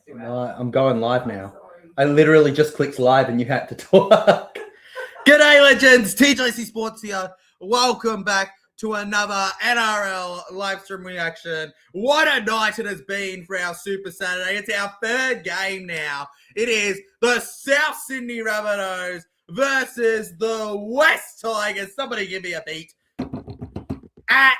No, I'm going live now. I literally just clicked live and you had to talk. G'day, legends. TJC Sports here. Welcome back to another NRL live stream reaction. What a night it has been for our Super Saturday. It's our third game now. It is the South Sydney Rabbitohs versus the West Tigers. Somebody give me a beat. At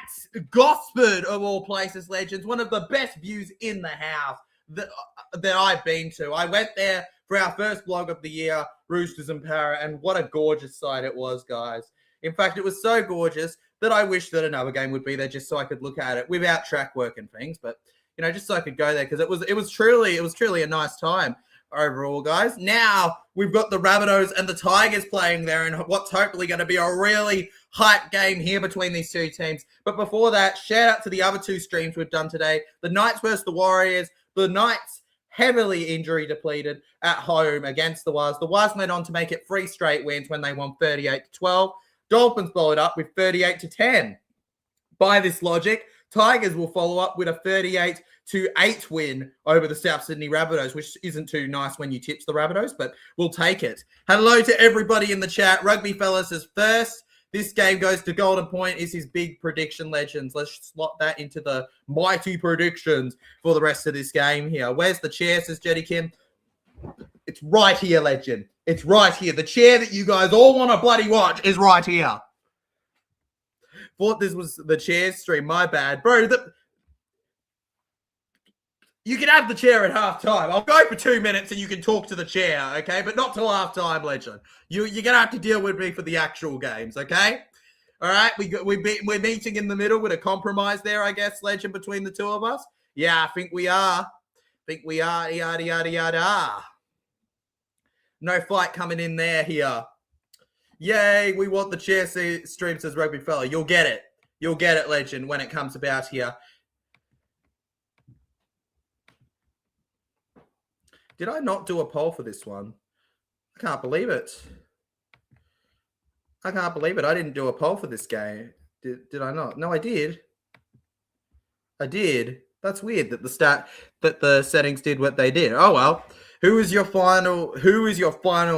Gosford, of all places, legends. One of the best views in the house that I've been to. I went there for our first vlog of the year, Roosters and Para, and what a gorgeous sight it was, guys. In fact, it was so gorgeous that I wish that another game would be there just so I could look at it without track work and things, but you know, just so I could go there because it was truly a nice time overall, guys. Now we've got the Rabbitohs and the Tigers playing there, and what's hopefully going to be a really hype game here between these two teams. But before that, shout out to the other two streams we've done today: the Knights versus the Warriors. The Knights heavily injury depleted at home against the Waz. The Waz went on to make it 3 straight wins when they won 38-12. Dolphins followed up with 38-10. By this logic, Tigers will follow up with a 38-8 win over the South Sydney Rabbitohs, which isn't too nice when you tips the Rabbitohs, but we'll take it. Hello to everybody in the chat. Rugby Fellas is first. This game goes to Golden Point. Is his big prediction, legends. Let's slot that into the mighty predictions for the rest of this game here. Where's the chair, says Jetty Kim? It's right here, legend. It's right here. The chair that you guys all want to bloody watch is right here. Thought this was the chair stream. My bad. Bro, you can have the chair at halftime. I'll go for 2 minutes and you can talk to the chair, okay? But not till halftime, legend. You're going to have to deal with me for the actual games, okay? All right? We're meeting in the middle with a compromise there, I guess, legend, between the two of us. Yeah, I think we are. Yada, yada, yada. No fight coming in there here. Yay, we want the chair stream, says Rugby Fella. You'll get it. You'll get it, legend, when it comes about here. Did I not do a poll for this one? I can't believe it. I can't believe it. I didn't do a poll for this game. Did I not? No, I did. I did. That's weird that the settings did what they did. Oh well. Who is your final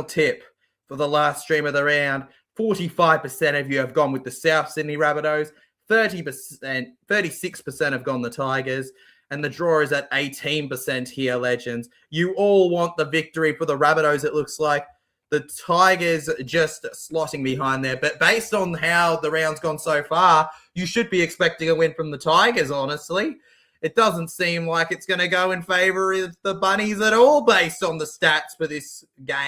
tip for the last stream of the round? 45% of you have gone with the South Sydney Rabbitohs. 36% have gone the Tigers. And the draw is at 18% here, legends. You all want the victory for the Rabbitohs, it looks like. The Tigers just slotting behind there. But based on how the round's gone so far, you should be expecting a win from the Tigers, honestly. It doesn't seem like it's going to go in favour of the Bunnies at all based on the stats for this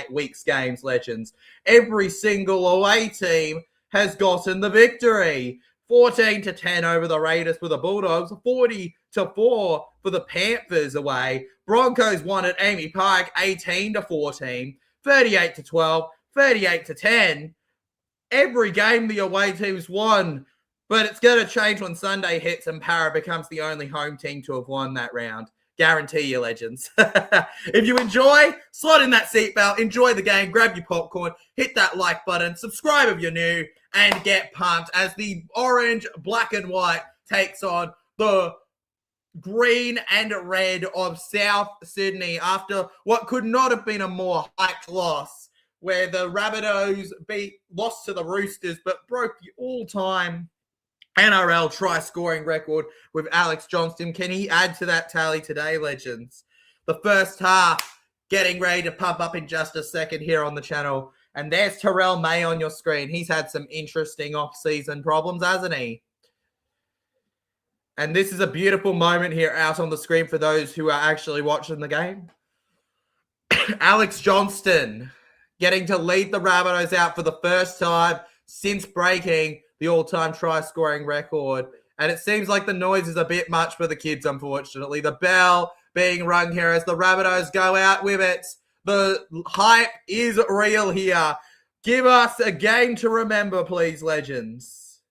week's games, legends. Every single away team has gotten the victory. 14-10 over the Raiders for the Bulldogs. 40-4 for the Panthers away. Broncos won at Amy Park 18-14. 38-12. 38-10. Every game the away teams won. But it's going to change when Sunday hits and Para becomes the only home team to have won that round. Guarantee you, legends. If you enjoy, slot in that seatbelt, enjoy the game, grab your popcorn, hit that like button, subscribe if you're new, and get pumped as the orange, black and white takes on the green and red of South Sydney after what could not have been a more hyped loss, where the Rabbitohs lost to the Roosters but broke the all-time NRL try-scoring record with Alex Johnston. Can he add to that tally today, legends? The first half getting ready to pump up in just a second here on the channel. And there's Terrell May on your screen. He's had some interesting off-season problems, hasn't he? And this is a beautiful moment here out on the screen for those who are actually watching the game. Alex Johnston getting to lead the Rabbitohs out for the first time since breaking the all-time try-scoring record. And it seems like the noise is a bit much for the kids, unfortunately. The bell being rung here as the Rabbitohs go out with it. The hype is real here. Give us a game to remember, please, legends.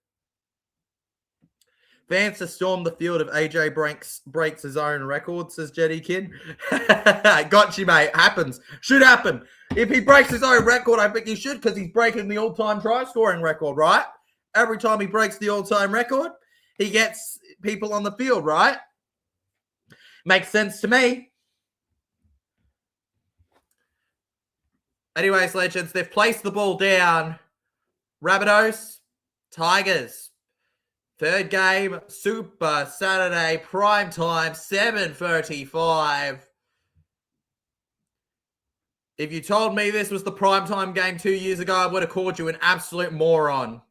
Fans to storm the field if AJ breaks his own record, says Jetty Kid. Got you, mate. Happens. Should happen. If he breaks his own record, I think he should, because he's breaking the all-time try-scoring record, right? Every time he breaks the all-time record, he gets people on the field, right? Makes sense to me. Anyways, legends, they've placed the ball down. Rabbitohs, Tigers. Third game, Super Saturday, prime time, 7:35. If you told me this was the primetime game 2 years ago, I would have called you an absolute moron.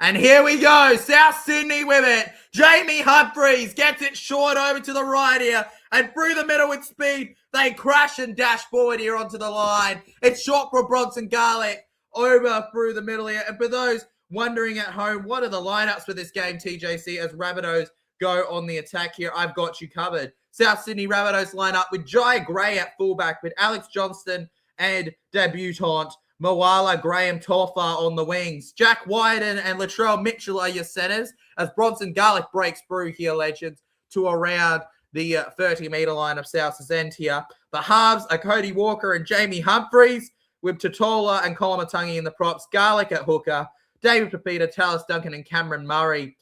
And here we go, South Sydney with it. Jamie Humphries gets it short over to the right here, and through the middle with speed, they crash and dash forward here onto the line. It's short for Bronson Garlick over through the middle here. And for those wondering at home, what are the lineups for this game, TJC, as Rabbitohs go on the attack here? I've got you covered. South Sydney Rabbitohs line up with Jai Gray at fullback, with Alex Johnston and debutant Moala Graham Toffa on the wings. Jack Wyden and Latrell Mitchell are your centers, as Bronson Garlick breaks through here, legends, to around the 30-metre line of South's end here. The halves are Cody Walker and Jamie Humphries, with Totola and Kolomatangi in the props. Garlick at hooker, David Pepita, Talis Duncan, and Cameron Murray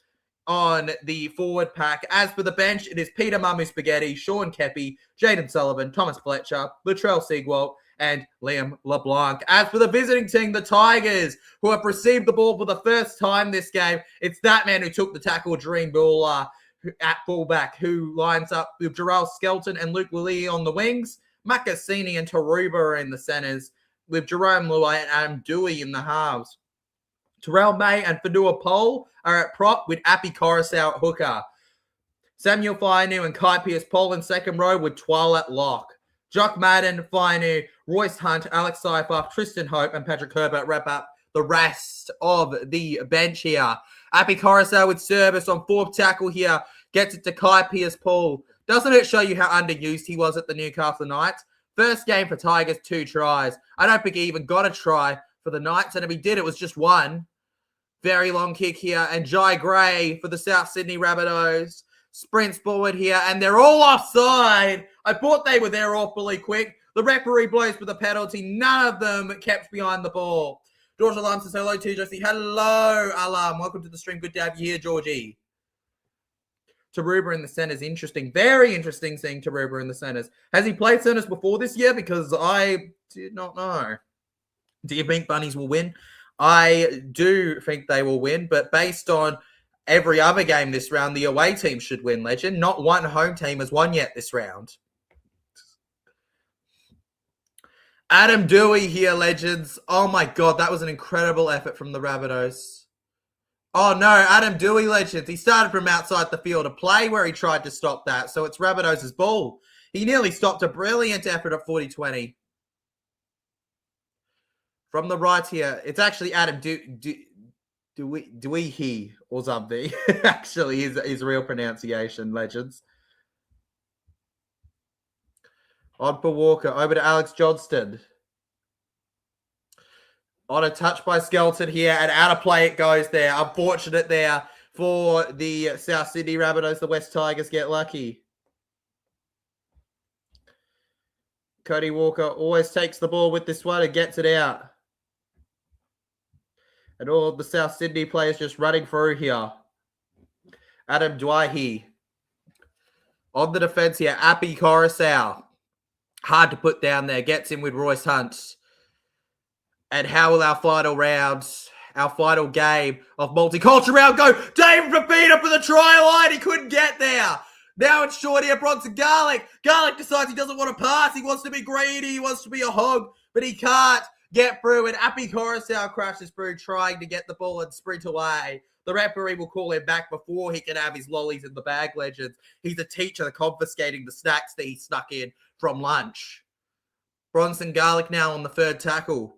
on the forward pack. As for the bench, it is Peter Mamu Spaghetti, Sean Kepi, Jaden Sullivan, Thomas Fletcher, Latrell Seagwalt, and Liam LeBlanc. As for the visiting team, the Tigers, who have received the ball for the first time this game, it's that man who took the tackle, Dream Buller, at fullback, who lines up with Jarrell Skelton and Luke Willie on the wings. Makassini and Taruba are in the centers, with Jerome Luai and Adam Dewey in the halves. Terrell May and Fadua Pole are at prop, with Appy Coruscant at hooker. Samuel Fainu and Kai Pierce-Paul in second row, with Twal at lock. Jock Madden, Fainu, Royce Hunt, Alex Seifer, Tristan Hope, and Patrick Herbert wrap up the rest of the bench here. Appy Coruscant with service on fourth tackle here, gets it to Kai Pierce-Paul. Doesn't it show you how underused he was at the Newcastle Knights? First game for Tigers, 2 tries. I don't think he even got a try for the Knights, and if he did, it was just one. Very long kick here, and Jai Gray for the South Sydney Rabbitohs sprints forward here, and they're all offside. I thought they were there awfully quick. The referee blows for the penalty. None of them kept behind the ball. George Alam says, hello, TJC. Hello, Alam. Welcome to the stream. Good to have you here, Georgie. Taruba in the centers. Interesting. Very interesting seeing Taruba in the centers. Has he played centers before this year? Because I did not know. Do you think Bunnies will win? I do think they will win, but based on every other game this round, the away team should win, legend. Not one home team has won yet this round. Adam Dewey here, legends. Oh my God, that was an incredible effort from the Rabbitohs. Oh no, Adam Dewey, legends. He started from outside the field of play where he tried to stop that, so it's Rabbitohs' ball. He nearly stopped a brilliant effort at 40-20. From the right here, it's actually Adam Dewey or something. Actually, his real pronunciation, legends. On for Walker, over to Alex Johnston. On a touch by Skelton here, and out of play it goes there. Unfortunate there for the South Sydney Rabbitohs. The West Tigers get lucky. Cody Walker always takes the ball with this one and gets it out. And all of the South Sydney players just running through here. Adam Dwight on the defense here. Appy Coruscant. Hard to put down there. Gets in with Royce Hunt. And how will our final rounds, our final game of multicultural round go? David Pepita for the try line. He couldn't get there. Now it's short here. Bronson Garlick. Garlick decides he doesn't want to pass. He wants to be greedy. He wants to be a hog. But he can't get through. And Appy Coruscant crashes through, trying to get the ball and sprint away. The referee will call him back before he can have his lollies in the bag, legends. He's a teacher confiscating the snacks that he snuck in from lunch. Bronson Garlick now on the third tackle.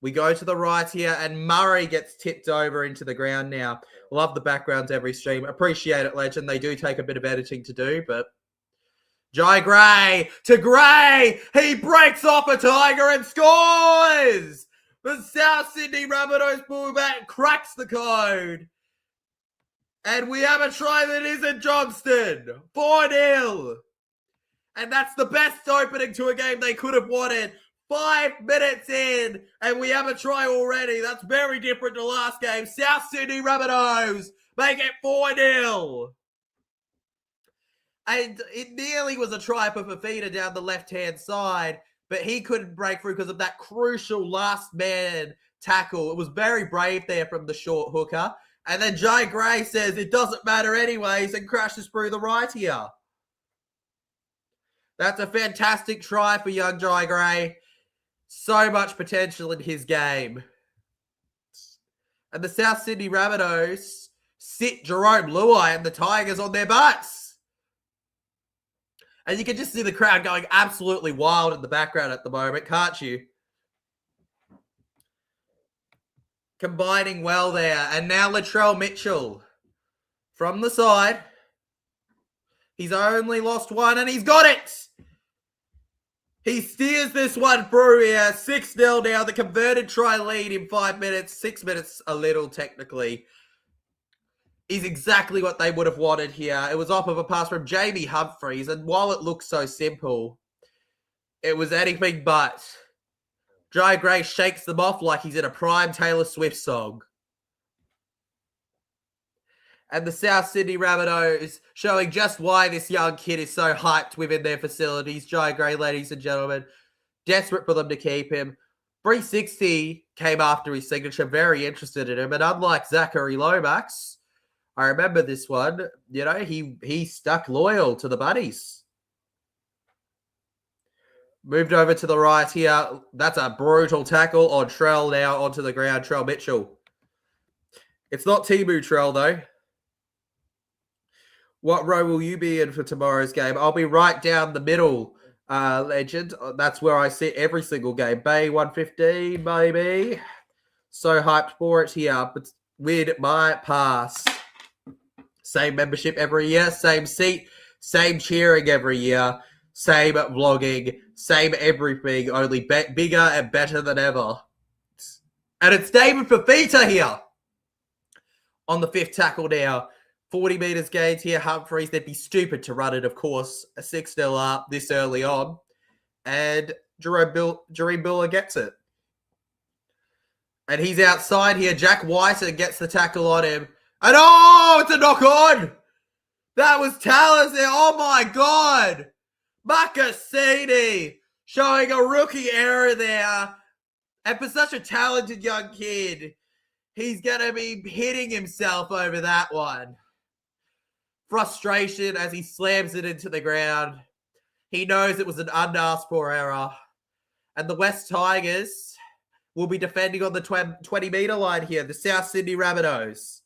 We go to the right here, and Murray gets tipped over into the ground now. Love the backgrounds every stream. Appreciate it, legend. They do take a bit of editing to do, but... Jai Gray to Gray. He breaks off a Tiger and scores! The South Sydney Rabbitohs fullback cracks the code. And we have a try that isn't Johnston. 4-0. And that's the best opening to a game they could have wanted. 5 minutes in, and we have a try already. That's very different to last game. South Sydney Rabbitohs make it 4-0. And it nearly was a try for Fafita down the left-hand side. but he couldn't break through because of that crucial last man tackle. It was very brave there from the short hooker. And then Jai Gray says it doesn't matter anyways and crashes through the right here. That's a fantastic try for young Jai Gray. So much potential in his game. And the South Sydney Rabbitohs sit Jerome Luai and the Tigers on their butts. And you can just see the crowd going absolutely wild in the background at the moment, can't you? Combining well there. And now Latrell Mitchell from the side. He's only lost one and he's got it. He steers this one through here. 6-0 now. The converted try lead in 5 minutes. 6 minutes a little technically. Is exactly what they would have wanted here. It was off of a pass from Jamie Humphries. And while it looks so simple, it was anything but. Jai Gray shakes them off like he's in a prime Taylor Swift song. And the South Sydney Rabbitohs showing just why this young kid is so hyped within their facilities. Jai Gray, ladies and gentlemen, desperate for them to keep him. 360 came after his signature, very interested in him. And unlike Zachary Lomax, I remember this one, you know, he stuck loyal to the Bunnies. Moved over to the right here. That's a brutal tackle on Trell now onto the ground. Trell Mitchell. It's not Timu Trell, though. What row will you be in for tomorrow's game? I'll be right down the middle, legend. That's where I sit every single game. Bay 115, maybe. So hyped for it here. But win my pass. Same membership every year. Same seat. Same cheering every year. Same vlogging. Same everything. Only bigger and better than ever. And it's David Fafita here. On the fifth tackle now. 40 metres gains here, Humphries. They'd be stupid to run it, of course. A 6-0 up this early on. And Jerome Buller gets it. And he's outside here. Jack Whiten gets the tackle on him. And oh, it's a knock on. That was Tallis there. Oh my God. Makasini showing a rookie error there. And for such a talented young kid, he's going to be hitting himself over that one. Frustration as he slams it into the ground. He knows it was an unasked for error. And the West Tigers will be defending on the 20-metre line here. The South Sydney Rabbitohs.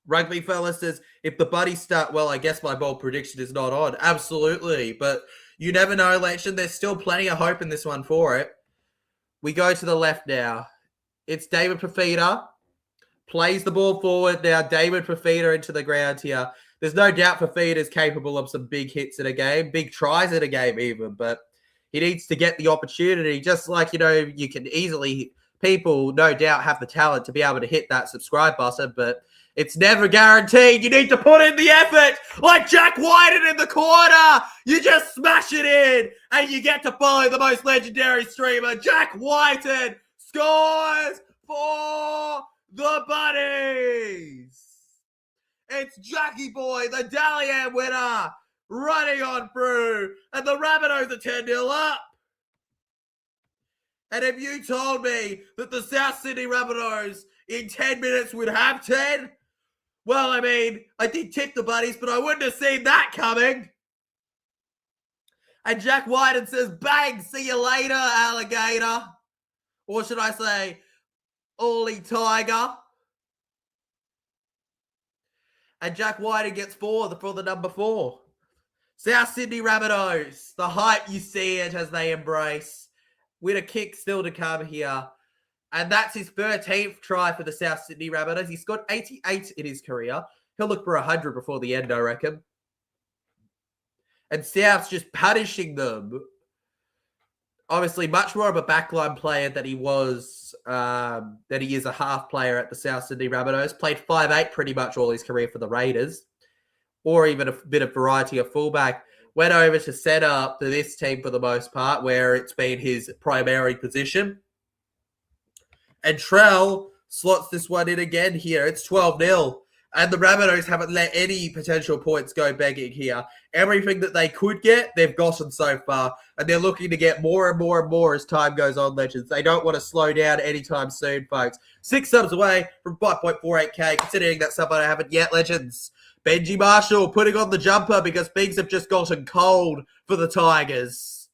Rugby Fella says, if the Buddies start well, I guess my bold prediction is not on. Absolutely. But you never know, Lection. There's still plenty of hope in this one for it. We go to the left now. It's David Fafita. Plays the ball forward now. David Fafita into the ground here. There's no doubt Fafita is capable of some big hits in a game, big tries in a game even, but he needs to get the opportunity. Just like, you know, you can easily, people no doubt have the talent to be able to hit that subscribe button, but it's never guaranteed. You need to put in the effort like Jack Whiten in the corner. You just smash it in and you get to follow the most legendary streamer. Jack Whiten scores for the Bunnies. It's Jackie Boy, the Dally M winner, running on through. And the Rabbitohs are 10-0 up. And if you told me that the South Sydney Rabbitohs in 10 minutes would have 10, well, I mean, I did tip the Bunnies, but I wouldn't have seen that coming. And Jack Whiten says, bang, see you later, alligator. Or should I say, Ollie Tiger. And Jack Whiten gets 4 for the number 4. South Sydney Rabbitohs. The hype, you see it as they embrace. With a kick still to come here. And that's his 13th try for the South Sydney Rabbitohs. He's got 88 in his career. He'll look for 100 before the end, I reckon. And South's just punishing them. Obviously, much more of a backline player than he was, than he is a half player at the South Sydney Rabbitohs. Played 5'8" pretty much all his career for the Raiders, or even a bit of variety of fullback. Went over to set up for this team for the most part, where it's been his primary position. And Trell slots this one in again here. It's 12-0. And the Rabbitohs haven't let any potential points go begging here. Everything that they could get, they've gotten so far. And they're looking to get more and more and more as time goes on, legends. They don't want to slow down anytime soon, folks. 6 subs away from 5.48k, considering that's someone I haven't yet, legends. Benji Marshall putting on the jumper because things have just gotten cold for the Tigers.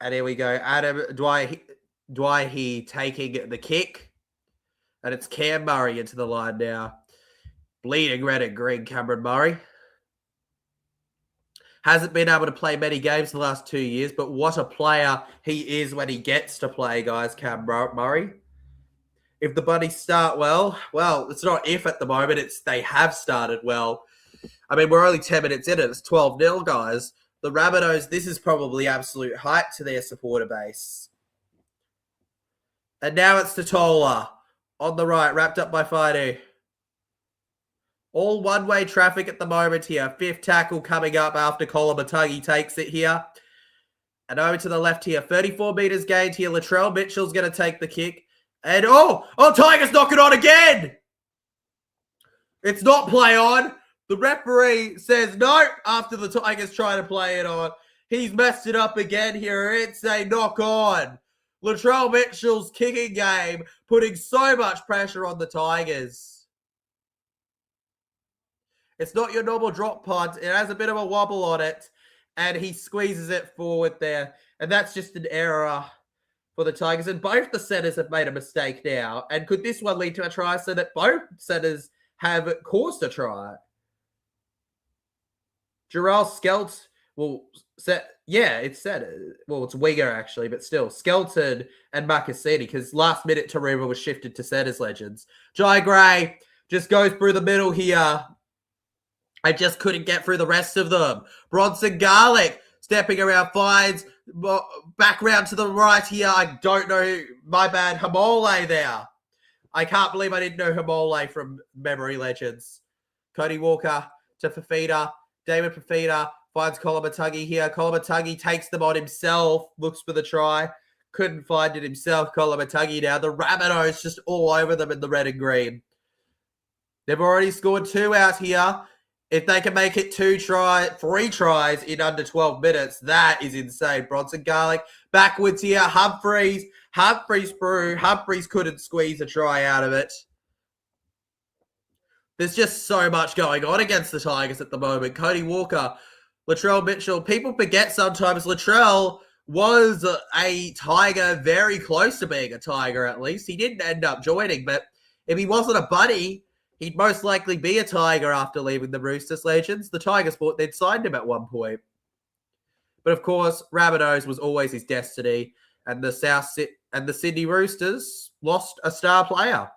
And here we go. Adam Dwight taking the kick. And it's Cam Murray into the line now. Bleeding red and green, Cameron Murray. Hasn't been able to play many games the last 2 years, but what a player he is when he gets to play, guys, Cam Murray. If the Bunnies start well, it's not if at the moment, it's they have started well. I mean, we're only 10 minutes in it. It's 12-0, guys. The Rabbitohs, this is probably absolute hype to their supporter base. And now it's Totola on the right, wrapped up by Fido. All one-way traffic at the moment here. 5th tackle coming up after Kolomatangi takes it here. And over to the left here. 34 metres gained here. Latrell Mitchell's going to take the kick. And, Tigers knock it on again! It's not play on. The referee says no after the Tigers try to play it on. He's messed it up again here. It's a knock on. Latrell Mitchell's kicking game, putting so much pressure on the Tigers. It's not your normal drop punt. It has a bit of a wobble on it. And he squeezes it forward there. And that's just an error for the Tigers. And both the centers have made a mistake now. And could this one lead to a try so that both centers have caused a try? Jarrell Skelt, it's Winger actually, but still. Skelton and Makasini, because last minute Taruva was shifted to centers, legends. Jai Gray just goes through the middle here. I just couldn't get through the rest of them. Bronson Garlick stepping around, finds back round to the right here. I don't know. My bad. Hamole there. I can't believe I didn't know Hamole from memory, legends. Cody Walker to Fafita. David Fafita finds Kolomatangi here. Kolomatangi takes them on himself. Looks for the try. Couldn't find it himself. Kolomatangi now. The Rabbitohs just all over them in the red and green. They've already scored 2 out here. If they can make it 3 tries in under 12 minutes, that is insane. Bronson Garlick backwards here. Humphreys through. Humphreys couldn't squeeze a try out of it. There's just so much going on against the Tigers at the moment. Cody Walker, Latrell Mitchell. People forget sometimes Latrell was a Tiger, very close to being a Tiger at least. He didn't end up joining, but if he wasn't a Bunny, he'd most likely be a Tiger after leaving the Roosters, legends. The Tigers thought they'd signed him at one point. But of course, Rabbitohs was always his destiny, and the Sydney Roosters lost a star player.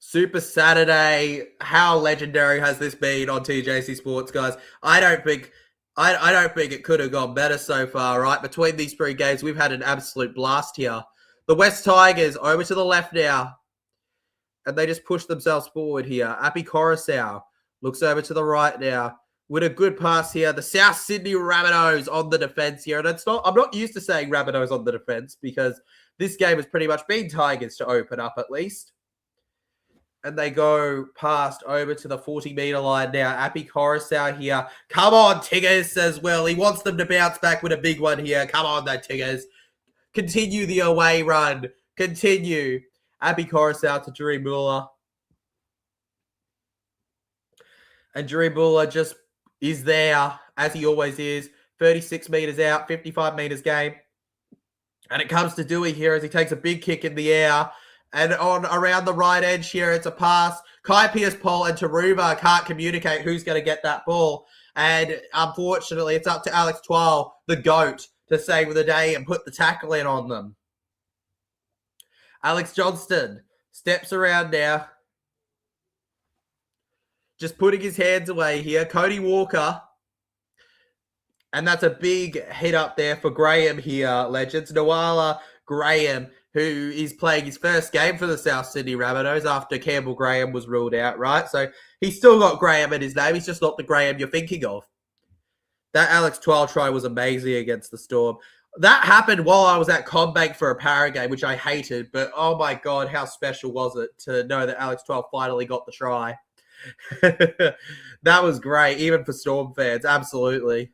Super Saturday. How legendary has this been on TJC Sports, guys? I don't think it could have gone better so far, right? Between these 3 games, we've had an absolute blast here. The West Tigers over to the left now. And they just push themselves forward here. Api Coruscant looks over to the right now. With a good pass here. The South Sydney Rabbitohs on the defense here. And I'm not used to saying Rabbitohs on the defense because this game has pretty much been Tigers to open up at least. And they go past over to the 40-meter line now. Api Coruscant here. Come on, Tigers, as well. He wants them to bounce back with a big one here. Come on, though, Tigers. Continue the away run. Continue. Api Coruscant to Drew Muller. And Drew Muller just is there, as he always is. 36 meters out, 55 meters game. And it comes to Dewey here as he takes a big kick in the air. And on around the right edge here, it's a pass. Kai Pierce-Paul and Taruva can't communicate who's going to get that ball. And unfortunately, it's up to Alex Twal, the GOAT, to save the day and put the tackle in on them. Alex Johnston steps around now. Just putting his hands away here. Cody Walker. And that's a big hit up there for Graham here, legends. Noala Graham, who is playing his first game for the South Sydney Rabbitohs after Campbell Graham was ruled out, right? So he's still got Graham in his name. He's just not the Graham you're thinking of. That Alex 12 try was amazing against the Storm. That happened while I was at Combank for a Para game, which I hated. But, oh, my God, how special was it to know that Alex 12 finally got the try. That was great, even for Storm fans. Absolutely.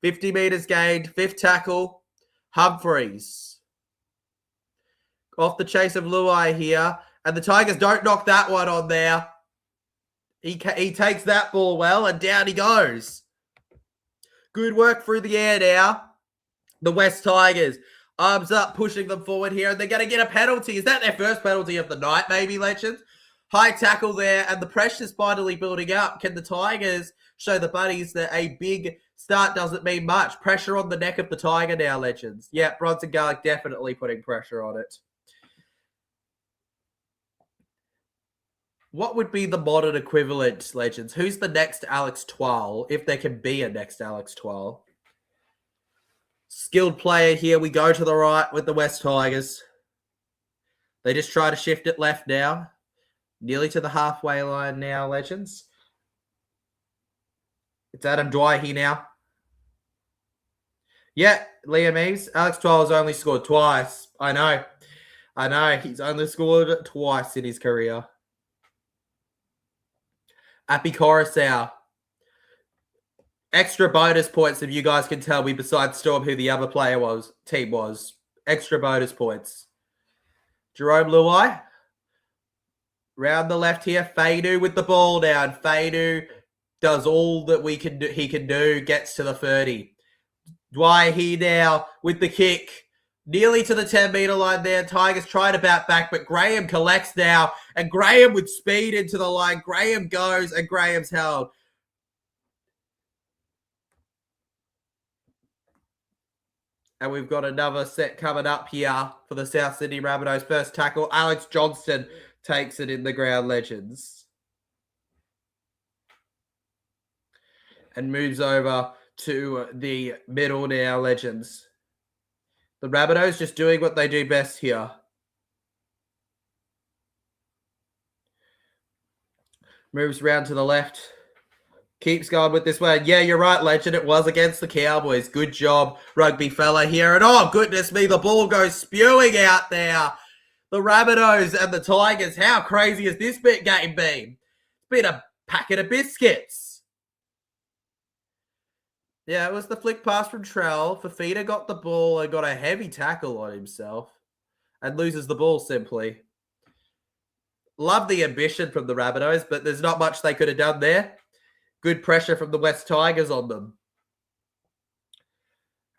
50 metres gained, 5th tackle. Humphreys. Off the chase of Luai here. And the Tigers don't knock that one on there. He takes that ball well, and down he goes. Good work through the air now. The West Tigers. Arms up, pushing them forward here, and they're going to get a penalty. Is that their first penalty of the night, maybe, Legends? High tackle there, and the pressure's finally building up. Can the Tigers show the buddies that a big start doesn't mean much? Pressure on the neck of the Tiger now, Legends. Yeah, Bronson Garlic definitely putting pressure on it. What would be the modern equivalent, Legends? Who's the next Alex Twal, if there can be a next Alex Twal? Skilled player here. We go to the right with the West Tigers. They just try to shift it left now. Nearly to the halfway line now, Legends. It's Adam Dwyer here now. Yeah, Liam Eves. Alex Twal has only scored twice. I know. He's only scored twice in his career. Appy Coruscant. Extra bonus points if you guys can tell me besides Storm who the other team was. Extra bonus points. Jerome Luai. Round the left here. Fainu with the ball down. Fainu does all that he can do. Gets to the 30. Dwyer here now with the kick. Nearly to the 10-meter line there. Tigers try to bat back, but Graham collects now. And Graham with speed into the line. Graham goes, and Graham's held. And we've got another set coming up here for the South Sydney Rabbitohs. First tackle, Alex Johnston takes it in the ground, Legends. And moves over to the middle now, Legends. The Rabbitohs just doing what they do best here. Moves round to the left. Keeps going with this one. Yeah, you're right, Legend. It was against the Cowboys. Good job, rugby fella here. And oh, goodness me, the ball goes spewing out there. The Rabbitohs and the Tigers. How crazy has this game been? It's been a packet of biscuits. Yeah, it was the flick pass from Trell. Fafita got the ball and got a heavy tackle on himself and loses the ball simply. Love the ambition from the Rabbitohs, but there's not much they could have done there. Good pressure from the West Tigers on them.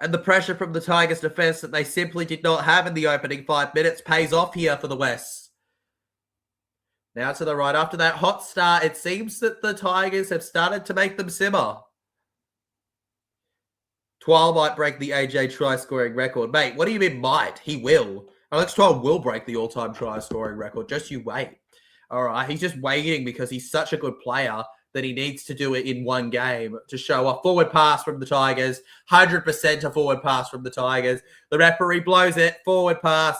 And the pressure from the Tigers defense that they simply did not have in the opening 5 minutes pays off here for the West. Now to the right. After that hot start, it seems that the Tigers have started to make them simmer. Twal might break the AJ try-scoring record. Mate, what do you mean might? He will. Alex Twal will break the all-time try-scoring record. Just you wait. All right, he's just waiting because he's such a good player that he needs to do it in one game to show a forward pass from the Tigers. 100% a forward pass from the Tigers. The referee blows it. Forward pass.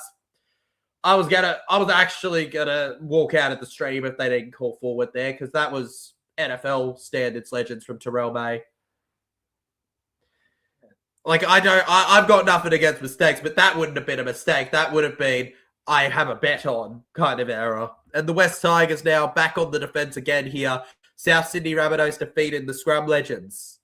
I was actually gonna walk out of the stream if they didn't call forward there because that was NFL standards, Legends, from Terrell May. Like, I've got nothing against mistakes, but that wouldn't have been a mistake. That would have been, I have a bet on kind of error. And the West Tigers now back on the defense again here. South Sydney Rabbitohs defeated the Scrum Legends.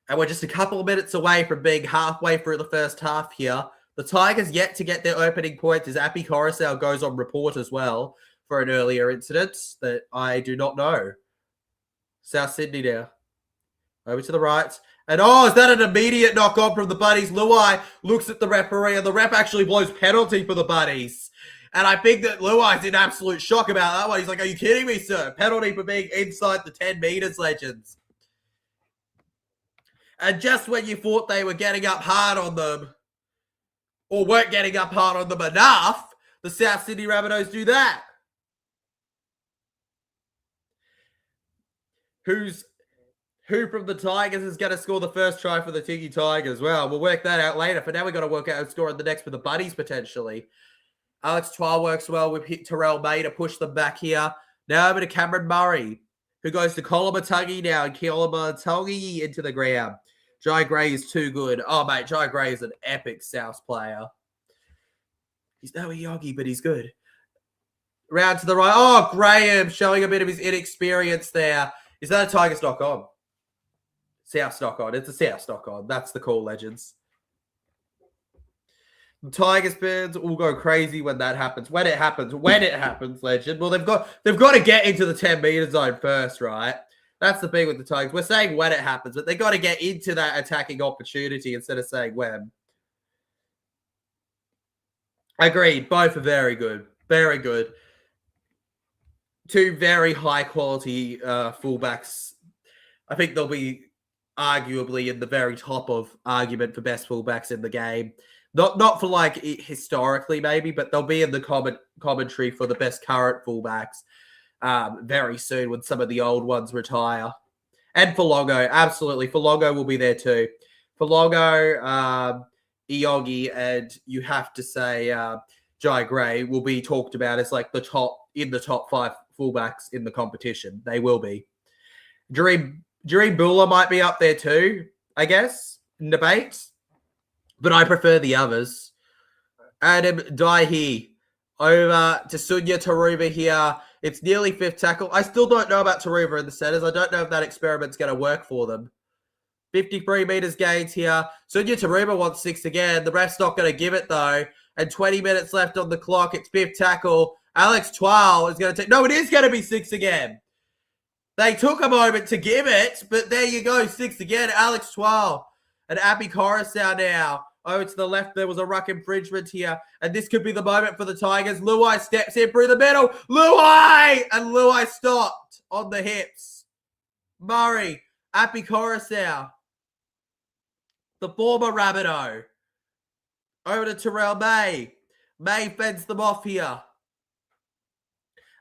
And we're just a couple of minutes away from being halfway through the first half here. The Tigers yet to get their opening points as Appy Coruscant goes on report as well for an earlier incident that I do not know. South Sydney now. Over to the right. And oh, is that an immediate knock on from the Buddies? Luai looks at the referee and the ref actually blows penalty for the Buddies. And I think that Luai's in absolute shock about that one. He's like, are you kidding me, sir? Penalty for being inside the 10 meters, Legends. And just when you thought they were getting up hard on them, or weren't getting up hard on them enough, the South Sydney Rabbitohs do that. Who from the Tigers is going to score the first try for the Tiggy Tigers? Well, we'll work that out later. For now, we've got to work out who's scoring the next for the Buddies, potentially. Alex Twal works well with Terrell May to push them back here. Now over to Cameron Murray. who goes to Kolomatangi now, and Kolomatangi into the ground. Jai Gray is too good. Oh, mate, Jai Gray is an epic South player. He's no Yogi, but he's good. Round to the right. Oh, Graham showing a bit of his inexperience there. Is that a Tiger stock on? South stock on. It's a South stock on. That's the call, legends. The Tigers fans will go crazy when that happens. When it happens, legend. Well, they've got to get into the 10-meter zone first, right? That's the thing with the Tigers. We're saying when it happens, but they got to get into that attacking opportunity instead of saying when. Agreed. Both are very good. Very good. Two very high-quality fullbacks. I think they'll be arguably in the very top of argument for best fullbacks in the game. Not for like historically maybe, but they'll be in the commentary for the best current fullbacks very soon when some of the old ones retire. And Folongo, absolutely. Folongo will be there too. Folongo, Iogi, and you have to say Jai Gray will be talked about as like the top 5 fullbacks in the competition. They will be. Dream Bula might be up there too, I guess, in debate. But I prefer the others. Adam Daihi over to Sunya Taruva here. It's nearly 5th tackle. I still don't know about Taruva in the centers. I don't know if that experiment's going to work for them. 53 meters gains here. Sunya Taruva wants 6 again. The ref's not going to give it though. And 20 minutes left on the clock. It's 5th tackle. Alex Twal is going to take... No, it is going to be 6 again. They took a moment to give it, but there you go. 6 again. Alex Twal. And Abby Coruscant now. Over to the left, there was a ruck infringement here. And this could be the moment for the Tigers. Luai steps in through the middle. Luai! And Luai stopped on the hips. Murray. Abby Coruscant. The former Rabbitoh. Over to Terrell May. May fends them off here.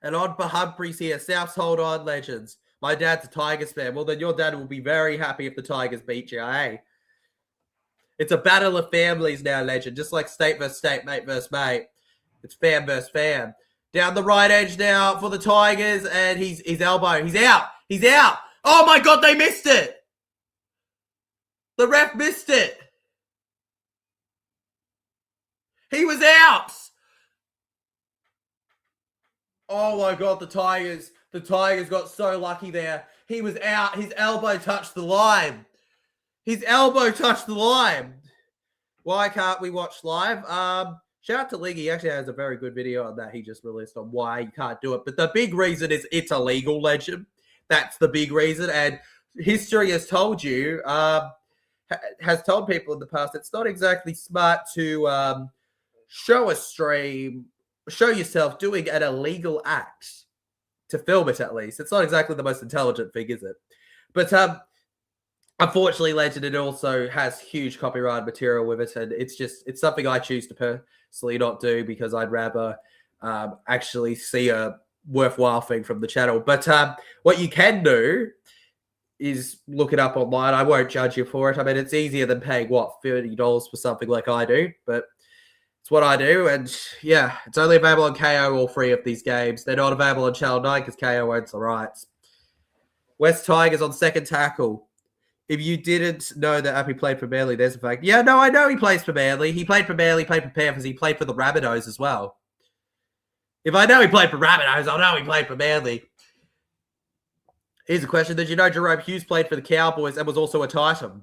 And on for Humphreys here. Souths hold on, legends. My dad's a Tigers fan. Well, then your dad will be very happy if the Tigers beat you, eh? It's a battle of families now, legend. Just like state versus state, mate versus mate. It's fan versus fan. Down the right edge now for the Tigers, and his elbow. He's out. He's out. Oh my God, they missed it. The ref missed it. He was out. Oh my God, the Tigers got so lucky there. He was out. His elbow touched the line. His elbow touched the line. Why can't we watch live? Shout out to League. He actually has a very good video on that he just released on why you can't do it. But the big reason is it's illegal, legend. That's the big reason. And history has told you, has told people in the past, it's not exactly smart to show a stream, show yourself doing an illegal act to film it at least. It's not exactly the most intelligent thing, is it? But unfortunately, legend, it also has huge copyright material with it, and it's something I choose to personally not do because I'd rather actually see a worthwhile thing from the channel. But what you can do is look it up online. I won't judge you for it. I mean, it's easier than paying, what, $30 for something like I do, but it's what I do. And yeah, it's only available on Kayo, all 3 of these games. They're not available on Channel 9 because Kayo owns the rights. West Tigers on 2nd tackle. If you didn't know that Appy played for Manly, there's a fact. Yeah, no, I know he plays for Manly. He played for Manly, played for Panthers. He played for the Rabbitohs as well. If I know he played for Rabbitohs, I'll know he played for Manly. Here's a question. Did you know Jerome Hughes played for the Cowboys and was also a Titan?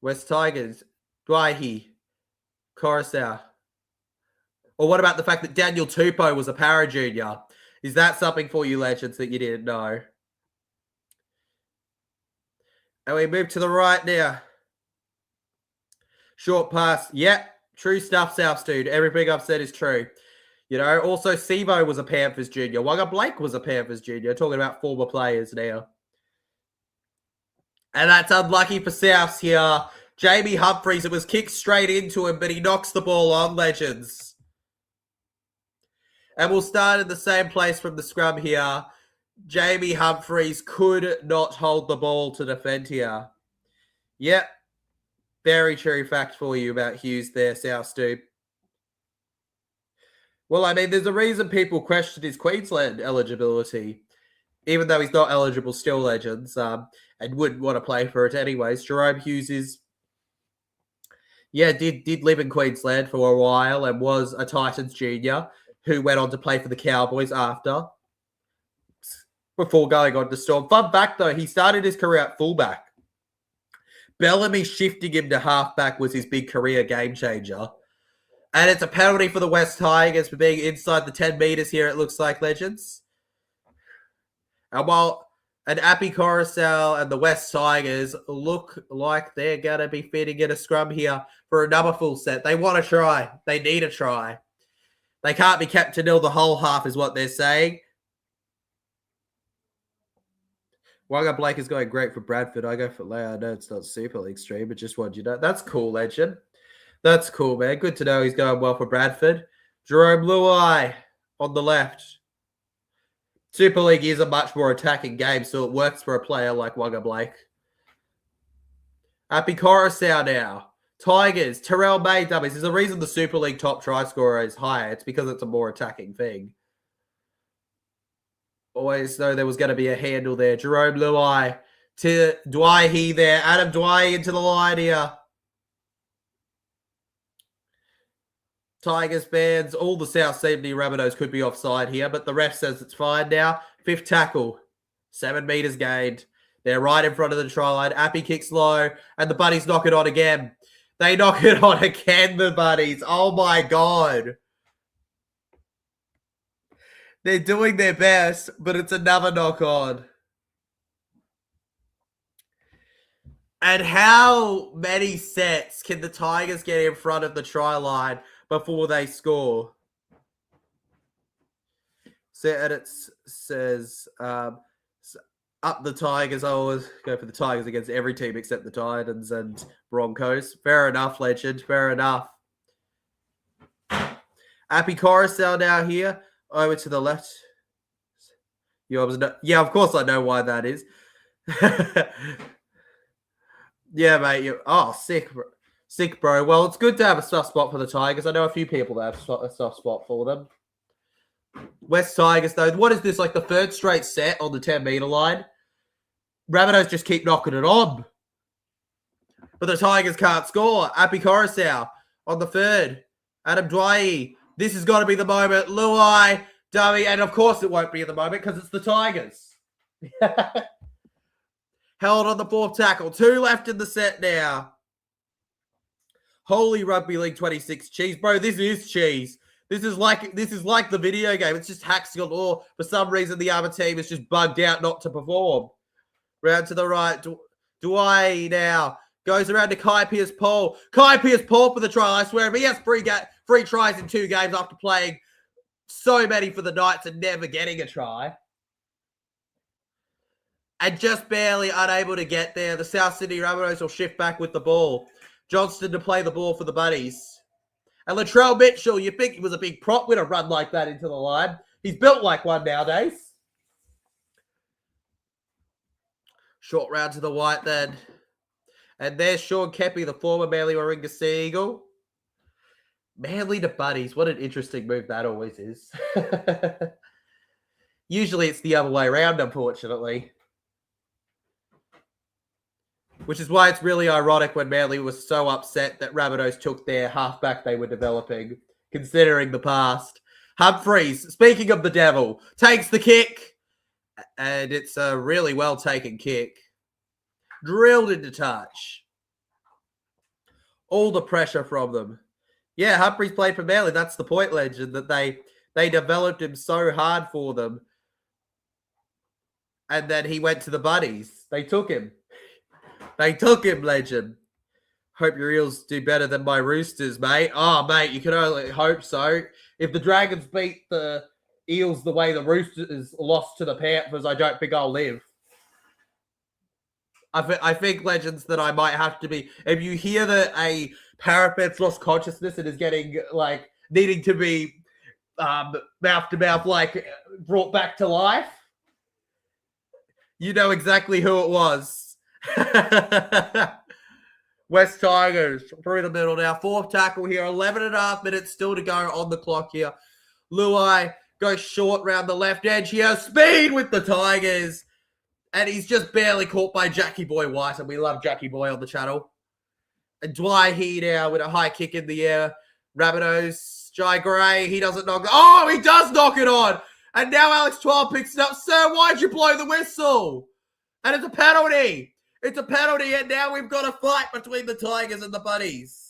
West Tigers, Dwaihi, Coruscant. Or what about the fact that Daniel Tupou was a para junior? Is that something for you, legends, that you didn't know? And we move to the right now. Short pass. Yeah, true stuff, South dude. Everything I've said is true. You know, also Sivo was a Panthers junior. Wagga Blake was a Panthers junior. Talking about former players now. And that's unlucky for Souths here. Jamie Humphreys, it was kicked straight into him, but he knocks the ball on, legends. And we'll start in the same place from the scrum here. Jamie Humphreys could not hold the ball to defend here. Yep. Very true fact for you about Hughes there, South Stoop. Well, I mean, there's a reason people question his Queensland eligibility. even though he's not eligible, still legends, and wouldn't want to play for it anyways. Jerome Hughes is, did live in Queensland for a while and was a Titans junior who went on to play for the Cowboys before going on to Storm. Fun fact, though, he started his career at fullback. Bellamy shifting him to halfback was his big career game changer. And it's a penalty for the West Tigers for being inside the 10 metres here, it looks like, legends. And Appy Coruscant and the West Tigers look like they're going to be fitting in a scrum here for another full set. They want to try. They need a try. They can't be kept to nil the whole half is what they're saying. Wagga Blake is going great for Bradford. I go for Leo. I know it's not Super League stream, but just wanted you to know. That's cool, legend. That's cool, man. Good to know he's going well for Bradford. Jerome Luai on the left. Super League is a much more attacking game, so it works for a player like Wagga Blake. Appy Coruscant now. Tigers, Terrell May dummies. There's a reason the Super League top try scorer is higher. It's because it's a more attacking thing. Always know there was going to be a handle there. Jerome Luai to Dwight there. Adam Dwight into the line here. Tigers fans, all the South Sydney Rabbitohs could be offside here, but the ref says it's fine now. Fifth tackle, 7 metres gained. They're right in front of the try line. Appy kicks low, and the Buddies knock it on again. They knock it on again, the Buddies. Oh, my God. They're doing their best, but it's another knock on. And how many sets can the Tigers get in front of the try line before they score? So it says up the Tigers. I always go for the Tigers against every team except the Titans and Broncos. Fair enough, legend. Fair enough. Appy Coruscant now here. Over to the left. Yeah, of course I know why that is. Yeah, mate. Sick, bro. Sick, bro. Well, it's good to have a soft spot for the Tigers. I know a few people that have a soft spot for them. West Tigers, though. What is this, like the third straight set on the 10-metre line? Rabbitohs just keep knocking it on. But the Tigers can't score. Appy Coruscant on the third. Adam Dwight. This has got to be the moment. Luai, dummy, and of course it won't be the moment because it's the Tigers. Held on the fourth tackle. 2 left in the set now. Holy Rugby League 26 cheese. Bro, this is cheese. This is like the video game. It's just hacks galore. For some reason, the other team is just bugged out not to perform. Round to the right. Dwight now. Goes around to Kai Pearce-Paul. Kai Pearce-Paul for the try. I swear, if he has 3 tries in 2 games after playing so many for the Knights and never getting a try. And just barely unable to get there. The South Sydney Rabbitohs will shift back with the ball. Johnston to play the ball for the Buddies. And Latrell Mitchell, you think he was a big prop with a run like that into the line. He's built like one nowadays. Short round to the white then. And there's Sean Keppie, the former Manly Warringah Sea Eagle. Manly to Buddies. What an interesting move that always is. Usually it's the other way around, unfortunately. Which is why it's really ironic when Manly was so upset that Rabbitohs took their halfback they were developing, considering the past. Humphreys, speaking of the devil, takes the kick. And it's a really well-taken kick. Drilled into touch. All the pressure from them. Yeah, Humphreys played for Manly. That's the point, legend, that they developed him so hard for them. And then he went to the Buddies. They took him. They took him, legend. Hope your Eels do better than my Roosters, mate. Oh, mate, you can only hope so. If the Dragons beat the Eels the way the Roosters lost to the Panthers, I don't think I'll live. I think, legends, that I might have to be... If you hear that a parapet's lost consciousness and is getting, like, needing to be mouth-to-mouth, like, brought back to life, you know exactly who it was. West Tigers through the middle now. 4th tackle here. 11.5 minutes still to go on the clock here. Luai Goes short round the left edge here. Speed with the Tigers. And he's just barely caught by Jackie Boy White. And we love Jackie Boy on the channel. And Dwight here now with a high kick in the air. Rabbitohs, Jai Gray, he doesn't knock it. Oh, he does knock it on. And now Alex 12 picks it up. Sir, why'd you blow the whistle? And it's a penalty. It's a penalty. And now we've got a fight between the Tigers and the Bunnies.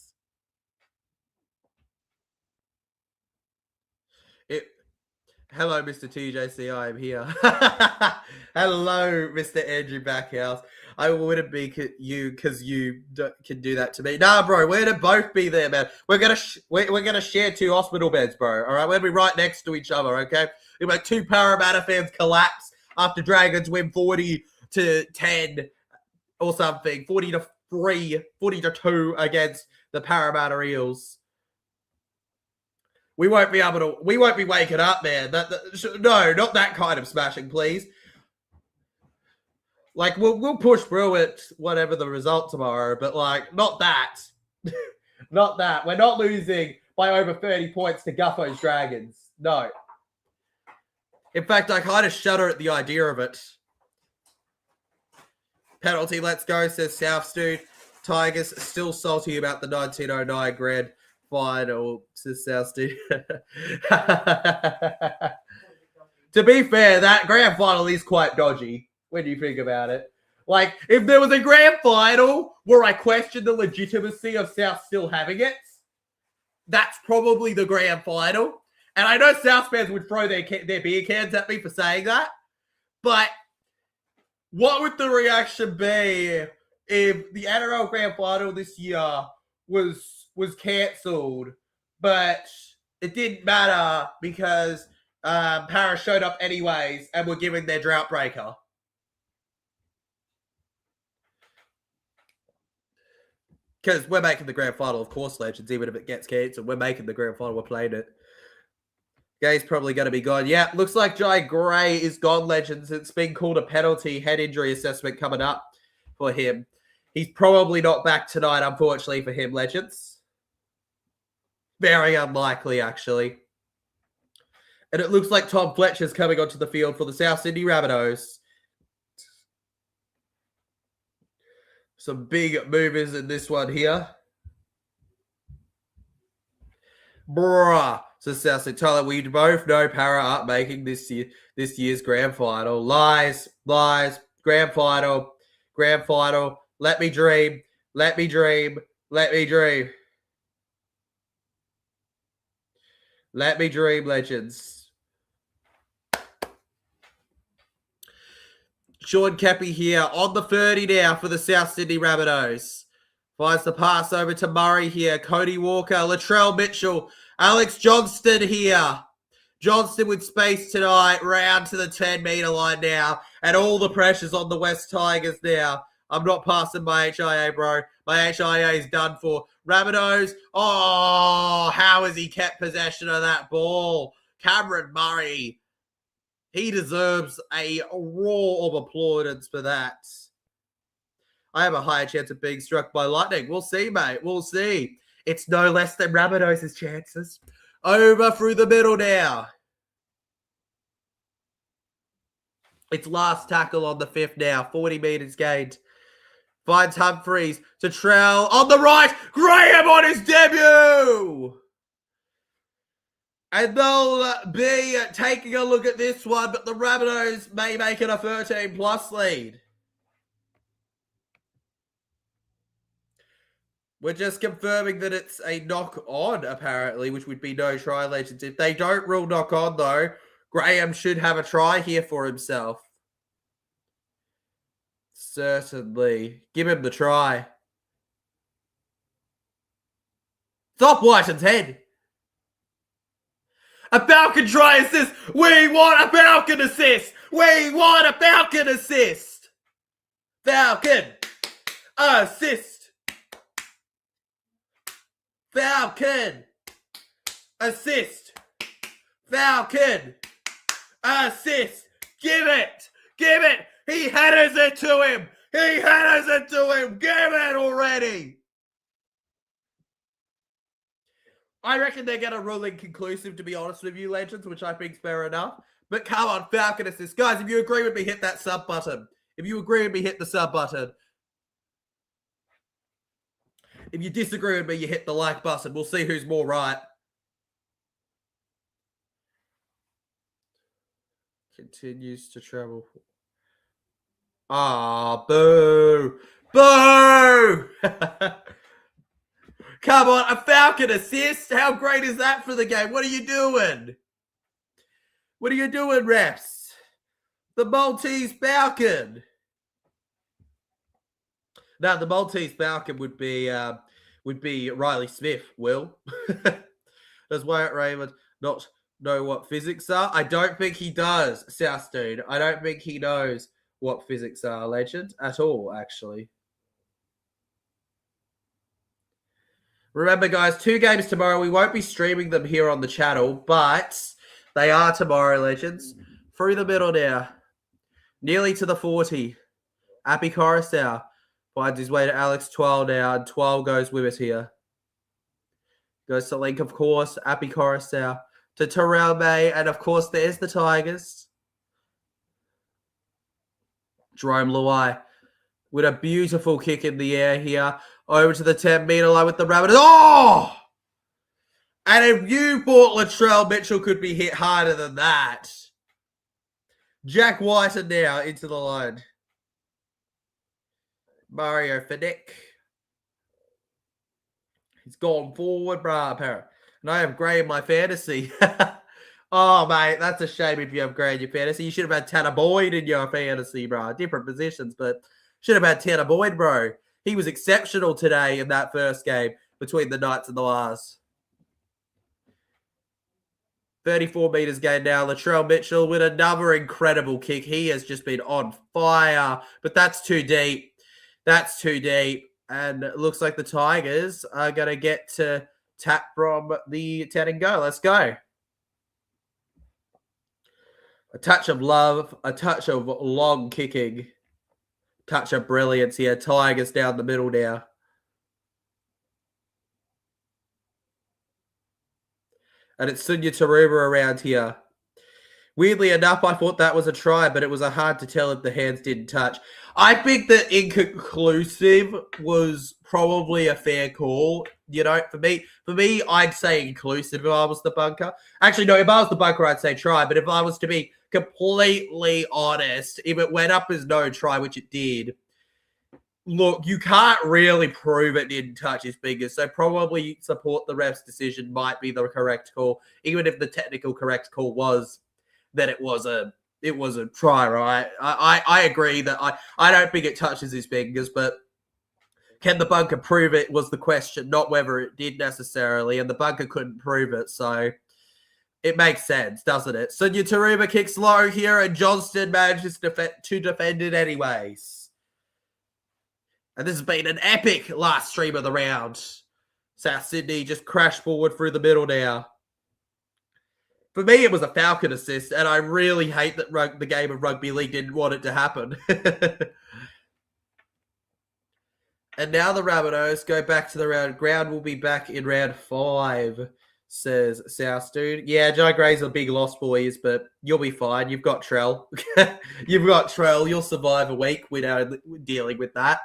Hello, Mr. TJC. I am here. Hello, Mr. Andrew Backhouse. I wouldn't be you because you can do that to me. Nah, bro, we're gonna both be there, man. We're gonna share 2 hospital beds, bro. All right, we're gonna be right next to each other. Okay, we're like 2 Parramatta fans collapse after Dragons win 40-10 or something, 40-3, 40-2 against the Parramatta Eels. We won't be waking up, man. No, not that kind of smashing, please. Like, we'll push through it, whatever the result tomorrow, but, like, not that. Not that. We're not losing by over 30 points to Guffo's Dragons. No. In fact, I kind of shudder at the idea of it. Penalty, let's go, says South Dude. Tigers still salty about the 1909 grand final, says South Dude. To be fair, that grand final is quite dodgy when you think about it. Like, if there was a grand final where I questioned the legitimacy of South still having it, that's probably the grand final. And I know South fans would throw their beer cans at me for saying that. But what would the reaction be if the NRL grand final this year was cancelled, but it didn't matter because Paris showed up anyways and were given their drought breaker? Because we're making the grand final, of course, Legends, even if it gets cancelled. We're making the grand final. We're playing it. Gay's probably going to be gone. Yeah, looks like Jai Gray is gone, Legends. It's been called a penalty. Head injury assessment coming up for him. He's probably not back tonight, unfortunately, for him, Legends. Very unlikely, actually. And it looks like Tom Fletcher's coming onto the field for the South Sydney Rabbitohs. Some big movers in this one here. Bruh. So South Sydney, Tyler, we both know Para aren't making this year's grand final. Lies. Grand final. Let me dream. Let me dream, Legends. Sean Keppie here on the 30 now for the South Sydney Rabbitohs. Finds the pass over to Murray here. Cody Walker, Latrell Mitchell, Alex Johnston here. Johnston with space tonight, round to the 10-metre line now. And all the pressure's on the West Tigers now. I'm not passing my HIA, bro. My HIA is done for. Rabbitohs, oh, how has he kept possession of that ball? Cameron Murray, he deserves a roar of applaudance for that. I have a higher chance of being struck by lightning. We'll see, mate. We'll see. It's no less than Rabbitohs' chances. Over through the middle now. It's last tackle on the 5th now. 40 metres gained. Finds Humphreys to Trell on the right. Graham on his debut. And they'll be taking a look at this one, but the Rabbitohs may make it a 13-plus lead. We're just confirming that it's a knock-on, apparently, which would be no try, Legends. If they don't rule knock-on, though, Graham should have a try here for himself. Certainly. Give him the try. Stop Whiten's head. A Falcon try assist. We want a Falcon assist. We want a Falcon assist. Falcon assist. Falcon assist. Falcon assist. Give it. Give it. He headers it to him. He headers it to him. Give it already. I reckon they're going to rule inconclusive, to be honest with you, Legends, which I think is fair enough. But come on, Falcon assist. Guys, if you agree with me, hit that sub button. If you agree with me, hit the sub button. If you disagree with me, you hit the like button. We'll see who's more right. Continues to travel. Ah, boo. Boo! Come on, a Falcon assist? How great is that for the game? What are you doing? What are you doing, refs? The Maltese Falcon. Now, the Maltese Falcon would be Riley Smith, Will. Does Wyatt Raymond not know what physics are? I don't think he does, South Dude. I don't think he knows what physics are, Legend, at all, actually. Remember, guys, 2 games tomorrow. We won't be streaming them here on the channel, but they are tomorrow, Legends. Through the middle now. Nearly to the 40. Appy Coruscant finds his way to Alex 12 now, and 12 goes with it here. Goes to Link, of course. Appy Coruscant to Terrell May, and of course, there's the Tigers. Jerome Luai with a beautiful kick in the air here. Over to the 10-meter line with the Rabbitohs. Oh! And if you thought Latrell Mitchell could be hit harder than that. Jack White now into the line. Mario Finick. He's gone forward, brah, apparent. And I have Gray in my fantasy. Oh, mate, that's a shame if you have Gray in your fantasy. You should have had Tanner Boyd in your fantasy, bro. Different positions, but should have had Tanner Boyd, bro. He was exceptional today in that first game between the Knights and the Lars. 34 meters gain now. Latrell Mitchell with another incredible kick. He has just been on fire, but that's too deep. That's too deep. And it looks like the Tigers are going to get to tap from the 10 and go. Let's go. A touch of love, a touch of long kicking. Touch of brilliance here. Tigers down the middle now. And it's Sunya Taruba around here. Weirdly enough, I thought that was a try, but it was hard to tell if the hands didn't touch. I think that inconclusive was probably a fair call. You know, for me, I'd say inclusive if I was the bunker. Actually, no, if I was the bunker, I'd say try. But if I was to be completely honest, if it went up as no try, which it did, look, you can't really prove it didn't touch his fingers. So probably support the ref's decision might be the correct call, even if the technical correct call was that it was a try, right? I agree that I don't think it touches his fingers, but can the bunker prove it was the question, not whether it did necessarily, and the bunker couldn't prove it, so it makes sense, doesn't it? So Taruba kicks low here, and Johnston manages to defend it anyways. And this has been an epic last stream of the round. South Sydney just crashed forward through the middle now. For me, it was a Falcon assist, and I really hate that the game of rugby league didn't want it to happen. And now the Rabbitohs go back to the round. Ground will be back in round 5, says South Dude. Yeah, Joe Gray's a big loss, boys, but you'll be fine. You've got Trell. You've got Trell. You'll survive a week without dealing with that.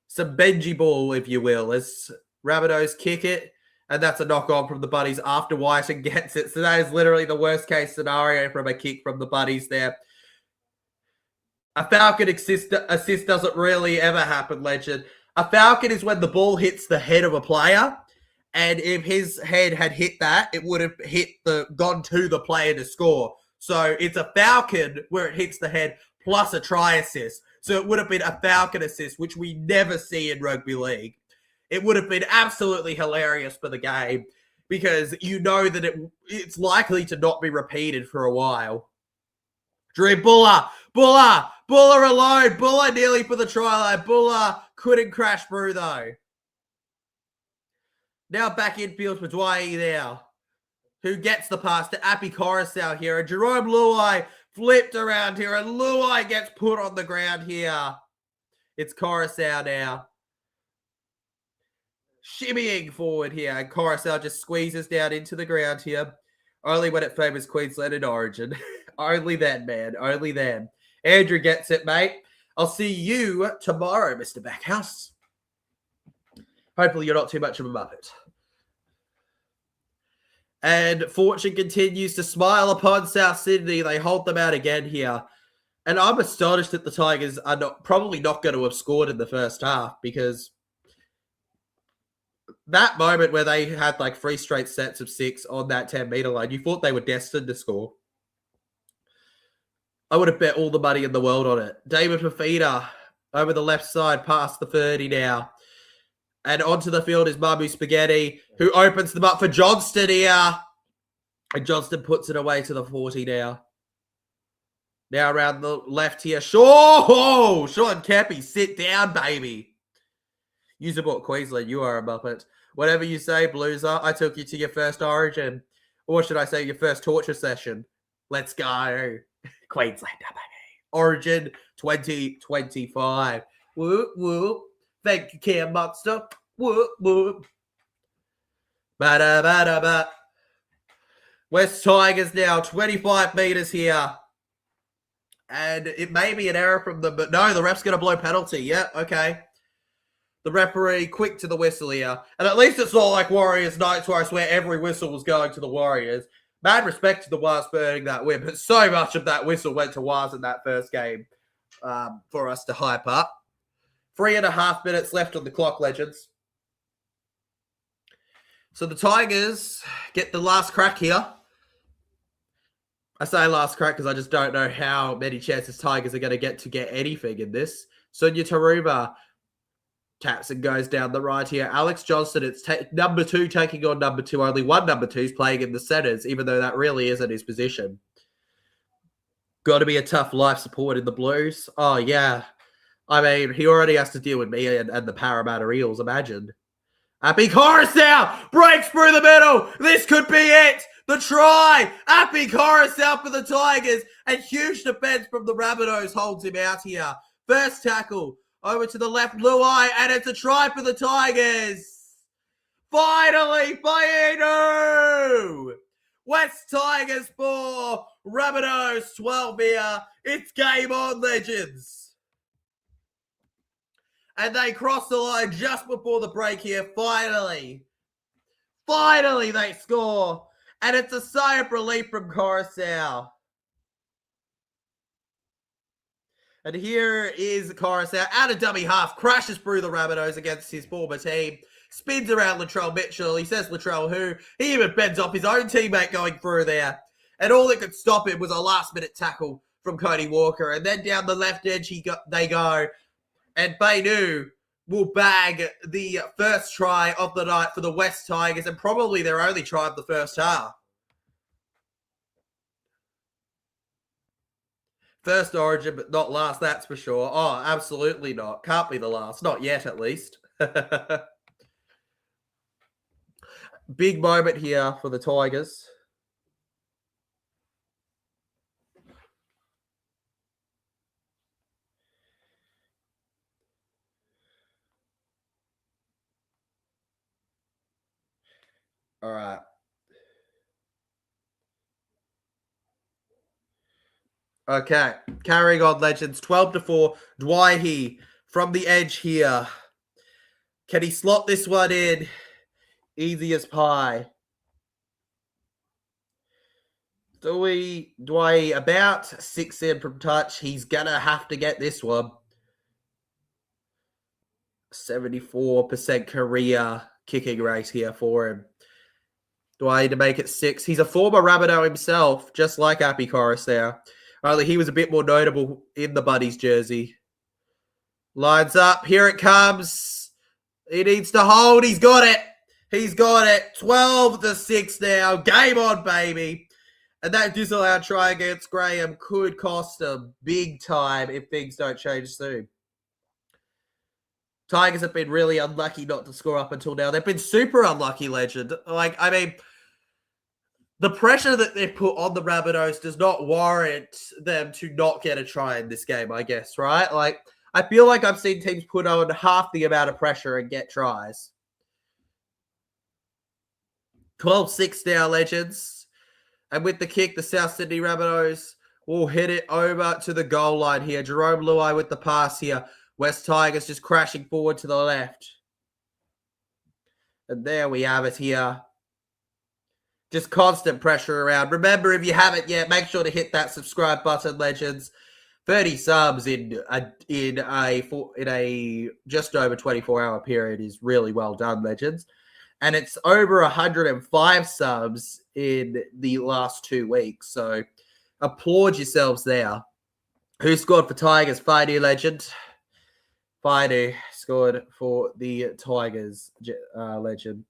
Some Benji ball, if you will, as Rabbitohs kick it. And that's a knock-on from the Buddies after Whiten gets it. So that is literally the worst-case scenario from a kick from the Buddies there. A Falcon assist doesn't really ever happen, Legend. A Falcon is when the ball hits the head of a player. And if his head had hit that, it would have gone to the player to score. So it's a Falcon where it hits the head plus a try assist. So it would have been a Falcon assist, which we never see in rugby league. It would have been absolutely hilarious for the game because you know that it's likely to not be repeated for a while. Drew Buller alone. Buller nearly for the try line. Buller couldn't crash through though. Now back infield for Dwyer now, who gets the pass to Appy Coruscant here. And Jerome Luai flipped around here, and Luai gets put on the ground here. It's Coruscant now. shimmying forward here. And Coruscant just squeezes down into the ground here. Only when it favors Queensland and Origin. Only then, man. Only then. Andrew gets it, mate. I'll see you tomorrow, Mr. Backhouse. Hopefully you're not too much of a muppet. And fortune continues to smile upon South Sydney. They hold them out again here. And I'm astonished that the Tigers are probably not going to have scored in the first half, because that moment where they had like 3 straight sets of 6 on that 10-meter line, you thought they were destined to score. I would have bet all the money in the world on it. David Fafita over the left side past the 30 now. And onto the field is Mamu Spaghetti, who opens them up for Johnston here. And Johnston puts it away to the 40 now. Now around the left here. Sean Kepi, sit down, baby. You support Queensland. You are a muppet. Whatever you say, Blueser. I took you to your first Origin. Or should I say your first torture session? Let's go. Queensland, baby. Origin 2025. Whoop, whoop. Thank you, Cam Monster. Whoop, whoop. Ba-da-ba-da-ba. West Tigers now, 25 meters here. And it may be an error from them, but no, the ref's going to blow penalty. Yeah, okay. The referee quick to the whistle here. And at least it's not like Warriors Knights where I swear every whistle was going to the Warriors. Mad respect to the Wars burning that win, but so much of that whistle went to Wars in that first game for us to hype up. 3.5 minutes left on the clock, legends. So the Tigers get the last crack here. I say last crack because I just don't know how many chances Tigers are going to get anything in this. Sunya Taruba taps and goes down the right here. Alex Johnston, it's number 2 taking on number 2. Only one number 2's playing in the centres, even though that really isn't his position. Got to be a tough life support in the Blues. Oh, yeah. I mean, he already has to deal with me and the Parramatta Eels, imagine. Appy Coruscant breaks through the middle. This could be it. The try. Appy Coruscant for the Tigers. And huge defense from the Rabbitohs holds him out here. First tackle. Over to the left, Luai, and it's a try for the Tigers. Finally, Fainu! West Tigers 4, Rabbitohs 12 here. It's game on, legends. And they cross the line just before the break here. Finally they score. And it's a sigh of relief from Coruscant. And here is Coruscant out of dummy half, crashes through the Rabbitohs against his former team, spins around Latrell Mitchell. He says Latrell who? He even bends off his own teammate going through there. And all that could stop him was a last-minute tackle from Cody Walker. And then down the left edge they go. And Fainu will bag the first try of the night for the West Tigers, and probably their only try of the first half. First Origin, but not last, that's for sure. Oh, absolutely not. Can't be the last. Not yet, at least. Big moment here for the Tigers. All right. Okay, carrying on, legends. 12-4. Dwighty from the edge here. Can he slot this one in? Easy as pie. Dwighty about 6 in from touch. He's going to have to get this one. 74% career kicking rate here for him. Dwighty to make it 6. He's a former Rabbitoh himself, just like Appy Coruscant. Only he was a bit more notable in the Buddies jersey. Lines up. Here it comes. He needs to hold. He's got it. 12-6 now. Game on, baby. And that disallowed try against Graham could cost him big time if things don't change soon. Tigers have been really unlucky not to score up until now. They've been super unlucky, legend. The pressure that they've put on the Rabbitohs does not warrant them to not get a try in this game, I guess, right? I feel like I've seen teams put on half the amount of pressure and get tries. 12-6 now, legends. And with the kick, the South Sydney Rabbitohs will hit it over to the goal line here. Jerome Luai with the pass here. West Tigers just crashing forward to the left. And there we have it here. Just constant pressure around. Remember, if you haven't yet, make sure to hit that subscribe button, legends. 30 subs in a just over 24-hour period is really well done, legends. And it's over 105 subs in the last 2 weeks. So applaud yourselves there. Who scored for Tigers? Faidu, legend. Faidu scored for the Tigers, legend.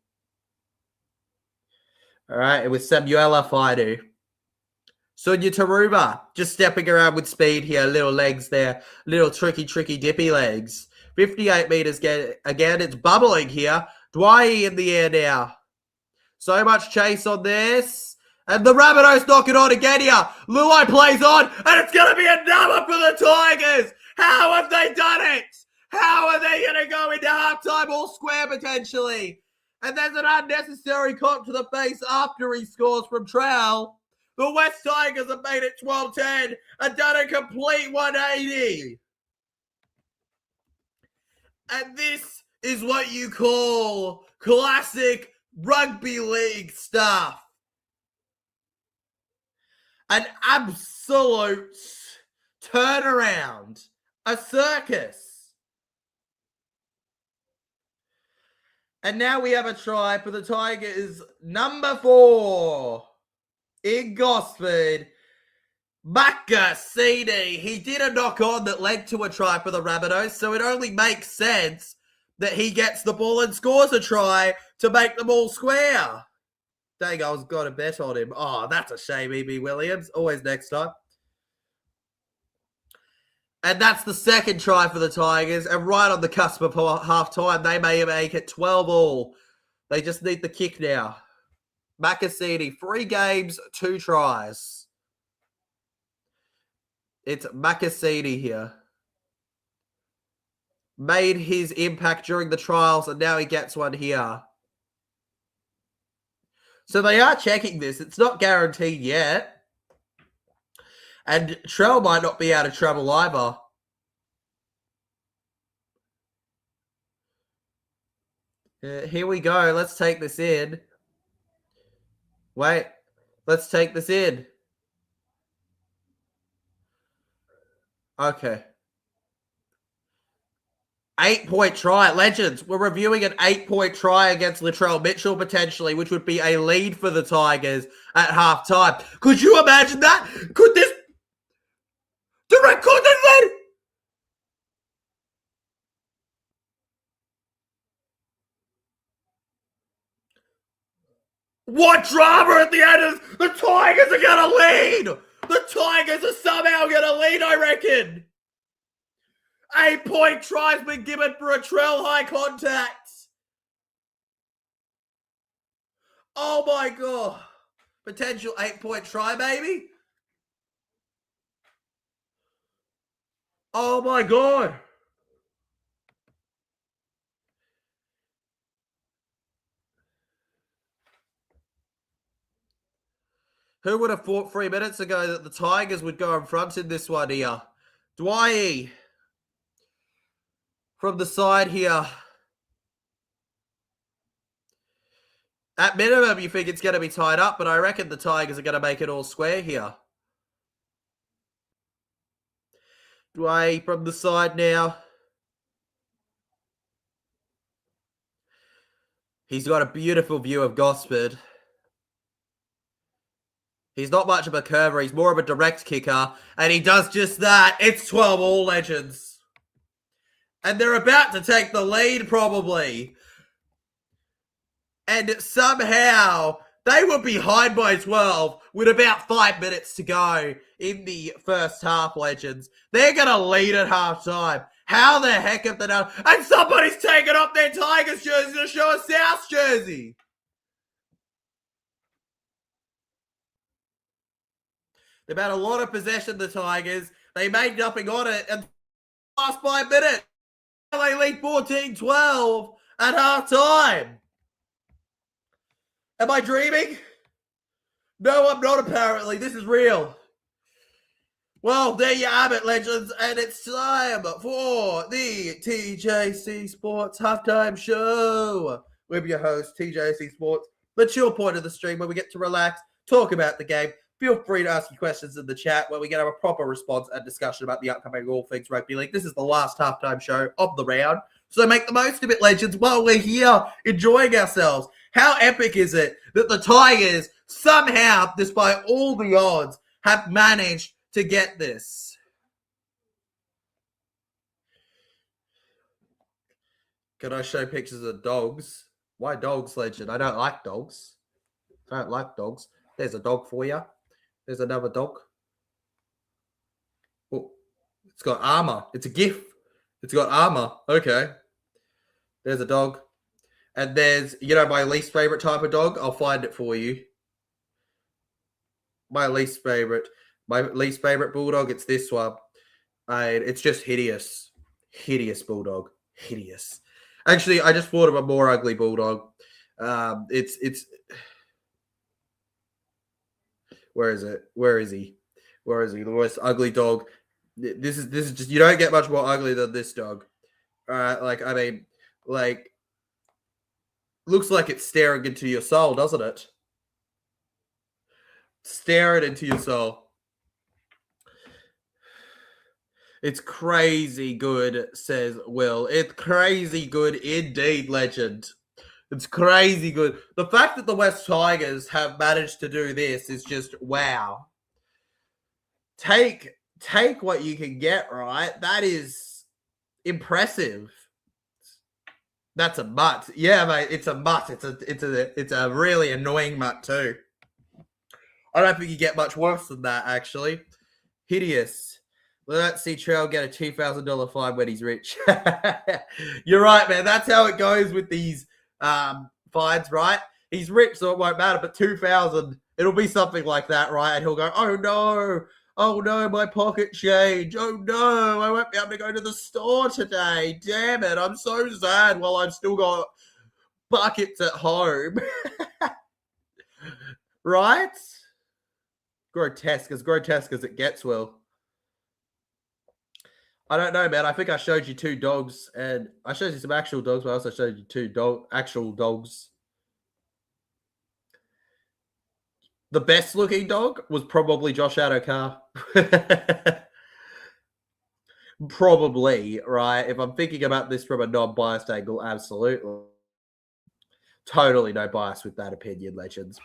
All right, it was Samuela Faidu. Sunya Taruba just stepping around with speed here. Little legs there. Little tricky, dippy legs. 58 meters again. It's bubbling here. Dwyer in the air now. So much chase on this. And the Rabbitohs knock it on again here. Luai plays on. And it's going to be another for the Tigers. How have they done it? How are they going to go into halftime all square potentially? And there's an unnecessary cop to the face after he scores from Trowell. The West Tigers have made it 12-10 and done a complete 180. And this is what you call classic rugby league stuff. An absolute turnaround. A circus. And now we have a try for the Tigers. Number 4 in Gosford. Makasini. He did a knock on that led to a try for the Rabbitohs, so it only makes sense that he gets the ball and scores a try to make them all square. Dang, I was got a bet on him. Oh, that's a shame, E.B. Williams. Always next time. And that's the second try for the Tigers. And right on the cusp of half-time, they may make it 12-all. They just need the kick now. Makasini, 3 games, 2 tries. It's Makasini here. Made his impact during the trials, and now he gets one here. So they are checking this. It's not guaranteed yet. And Trell might not be out of trouble either. Here we go. Let's take this in. Wait. Let's take this in. Okay. 8-point try. Legends, we're reviewing an 8-point try against Latrell Mitchell potentially, which would be a lead for the Tigers at halftime. Could you imagine that? Could this... Direct content. What drama at the end of the Tigers are going to lead. The Tigers are somehow going to lead, I reckon. 8-point try's been given for a Trell high contact. Oh my God. Potential 8-point try, maybe. Oh my God. Who would have thought 3 minutes ago that the Tigers would go in front in this one here? Dwyer from the side here. At minimum, you think it's going to be tied up, but I reckon the Tigers are going to make it all square here. Dwyer from the side now. He's got a beautiful view of Gosford. He's not much of a curver. He's more of a direct kicker. And he does just that. It's 12-all, legends. And they're about to take the lead, probably. And somehow, they were behind by 12 with about 5 minutes to go in the first half, legends. They're going to lead at halftime. How the heck have they done? And somebody's taken off their Tigers jersey to show a South jersey. They've had a lot of possession, the Tigers. They made nothing on it. And last 5 minutes, they lead 14-12 at halftime. Am I dreaming? No, I'm not apparently. This is real. Well, there you have it, legends, and it's time for the TJC Sports Halftime Show with your host, TJC Sports. The chill point of the stream where we get to relax, talk about the game. Feel free to ask your questions in the chat where we get a proper response and discussion about the upcoming All Things Rugby League. This is the last halftime show of the round, so make the most of it, legends, while we're here enjoying ourselves. How epic is it that the Tigers somehow, despite all the odds, have managed to get this? Can I show pictures of dogs? Why dogs, legend? I don't like dogs. I don't like dogs. There's a dog for you. There's another dog. Oh, it's got armor. It's a GIF. It's got armor. Okay. There's a dog. And there's, my least favorite type of dog. I'll find it for you. My least favorite bulldog, it's this one. It's just hideous. Hideous bulldog. Hideous. Actually, I just thought of a more ugly bulldog. It's where is it? Where is he? Where is he? The most ugly dog. This is just, you don't get much more ugly than this dog. Looks like it's staring into your soul, doesn't it? Staring into your soul. It's crazy good, says Will. It's crazy good indeed, legend. It's crazy good. The fact that the West Tigers have managed to do this is just wow. Take what you can get, right? That is impressive. That's a mutt. Yeah, mate, it's a mutt. It's a really annoying mutt too. I don't think you get much worse than that, actually. Hideous. Let's see Trell get a $2,000 fine when he's rich. You're right, man. That's how it goes with these fines, right? He's rich, so it won't matter. But $2,000, it'll be something like that, right? And he'll go, oh no, my pocket change. Oh no, I won't be able to go to the store today. Damn it, I'm so sad while I've still got buckets at home. Right? Grotesque as it gets, Will. I don't know, man. I think I showed you two dogs, and I showed you some actual dogs, but I also showed you two actual dogs. The best looking dog was probably Josh Adokar. Probably, right? If I'm thinking about this from a non-biased angle, absolutely. Totally no bias with that opinion, legends.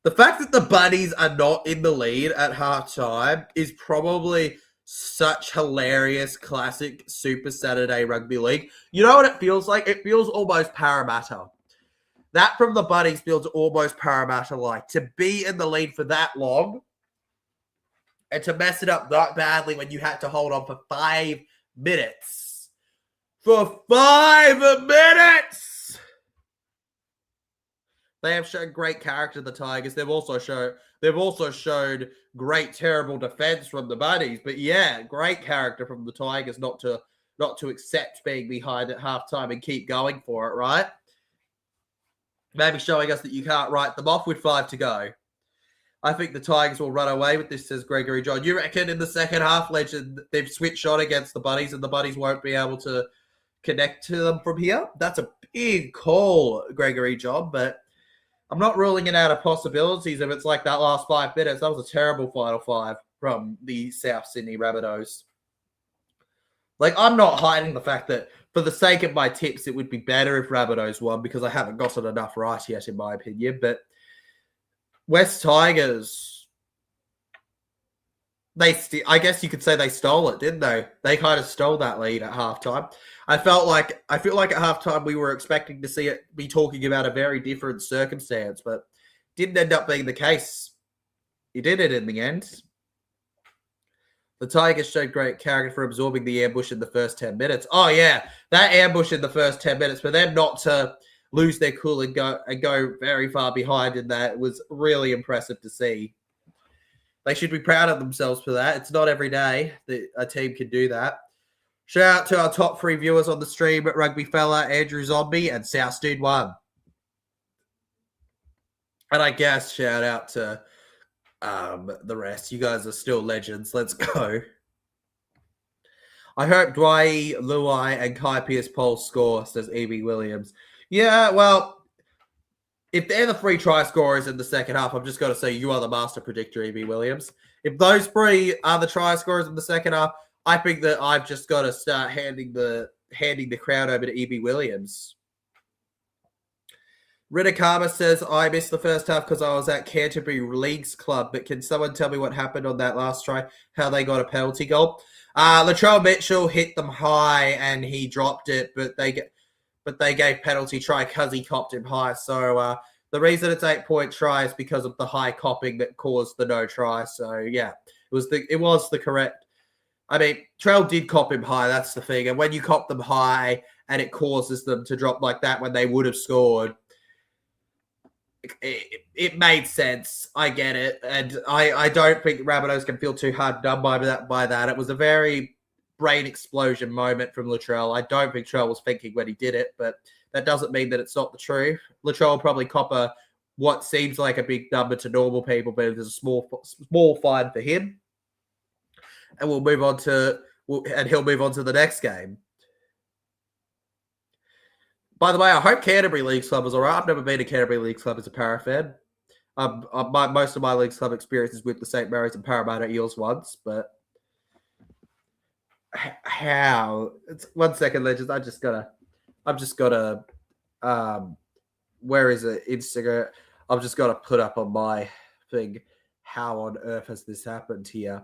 The fact that the Bunnies are not in the lead at halftime is probably such hilarious, classic Super Saturday Rugby League. You know what it feels like? It feels almost Parramatta. That from the Bunnies feels almost Parramatta-like. To be in the lead for that long and to mess it up that badly when you had to hold on for 5 minutes. For 5 minutes! They have shown great character, the Tigers. They've also showed great, terrible defense from the Bunnies. But yeah, great character from the Tigers not to accept being behind at halftime and keep going for it, right? Maybe showing us that you can't write them off with 5 to go. I think the Tigers will run away with this, says Gregory John. You reckon in the second half, legend, they've switched on against the Bunnies and the Bunnies won't be able to connect to them from here? That's a big call, Gregory John, but I'm not ruling it out of possibilities if it's like that last 5 minutes. That was a terrible final 5 from the South Sydney Rabbitohs. Like, I'm not hiding the fact that for the sake of my tips, it would be better if Rabbitohs won because I haven't gotten enough right yet, in my opinion. But West Tigers, I guess you could say they stole it, didn't they? They kind of stole that lead at halftime. I feel like at halftime we were expecting to see it be talking about a very different circumstance, but didn't end up being the case. He did it in the end. The Tigers showed great character for absorbing the ambush in the first 10 minutes. Oh yeah, that ambush in the first 10 minutes, for them not to lose their cool and go very far behind in that was really impressive to see. They should be proud of themselves for that. It's not every day that a team can do that. Shout out to our top 3 viewers on the stream, Rugby Fella, Andrew Zombie, and South Dude 1. And I guess shout out to the rest. You guys are still legends. Let's go. I hope Dwayne, Luai, and Kai Pierce-Paul score, says E.B. Williams. Yeah, well, if they're the three try scorers in the second half, I'm just going to say you are the master predictor, E.B. Williams. If those three are the try scorers in the second half, I think that I've just got to start handing the crowd over to E.B. Williams. Ridakama says, I missed the first half because I was at Canterbury Leagues Club, but can someone tell me what happened on that last try, how they got a penalty goal? Latrell Mitchell hit them high and he dropped it, but they gave penalty try because he copped him high. So the reason it's 8-point try is because of the high copping that caused the no try. So yeah, it was the correct. I mean, Trell did cop him high. That's the thing. And when you cop them high and it causes them to drop like that when they would have scored, it made sense. I get it. And I don't think Rabbitohs can feel too hard done by that. It was a very brain explosion moment from Latrell. I don't think Trell was thinking when he did it, but that doesn't mean that it's not the truth. Latrell will probably cop what seems like a big number to normal people, but it is a small fine for him. And he'll move on to the next game. By the way, I hope Canterbury Leagues Club is all right. I've never been to Canterbury Leagues Club as a Para fan. Most of my Leagues Club experiences with the St. Mary's and Parramatta Eels once, but how? It's 1 second, legends. I've just gotta. Where is it? Instagram. I've just got to put up on my thing. How on earth has this happened here?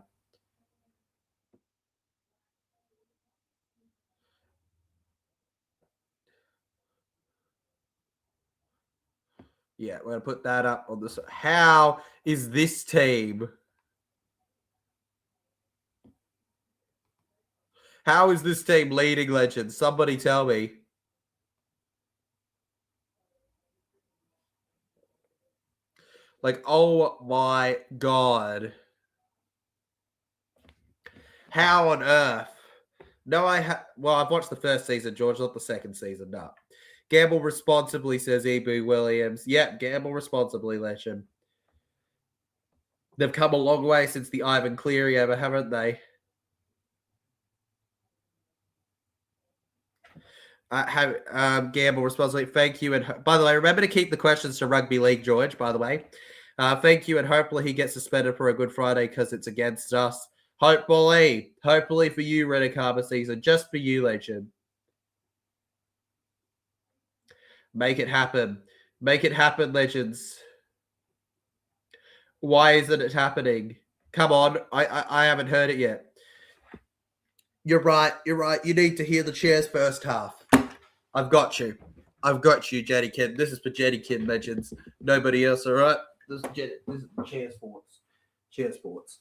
Yeah, we're going to put that up on this. How is this team? How is this team leading, legends? Somebody tell me. Like, oh my God. How on earth? No, I've watched the first season, George, not the second season. No. Gamble responsibly, says E.B. Williams. Yep, gamble responsibly, legend. They've come a long way since the Ivan Cleary ever, haven't they? Gamble responsibly. Thank you. And by the way, remember to keep the questions to rugby league, George, by the way. Thank you. And hopefully he gets suspended for a Good Friday because it's against us. Hopefully for you, Redicaba season, just for you, legend. Make it happen. Make it happen, legends. Why isn't it happening? Come on. I haven't heard it yet. You're right. You need to hear the Chair's first half. I've got you, Jetty Kid. This is for Jetty Kid, legends. Nobody else, all right? This is Chair Sports. Chair Sports.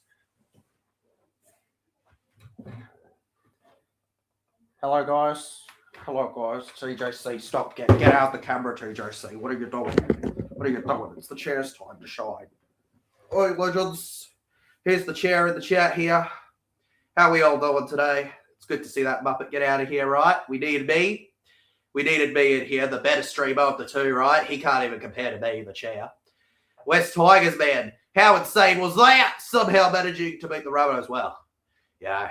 Hello, guys. TJC, stop. Get out of the camera, TJC. What are you doing? It's the Chair's time to shine. Oi, legends. Here's the Chair in the chat here. How are we all doing today? It's good to see that Muppet get out of here, right? We needed me in here, the better streamer of the two, right? He can't even compare to me, the Chair. West Tigers, man. How insane was that? Somehow managing to beat the Rabbitohs. Well, yeah,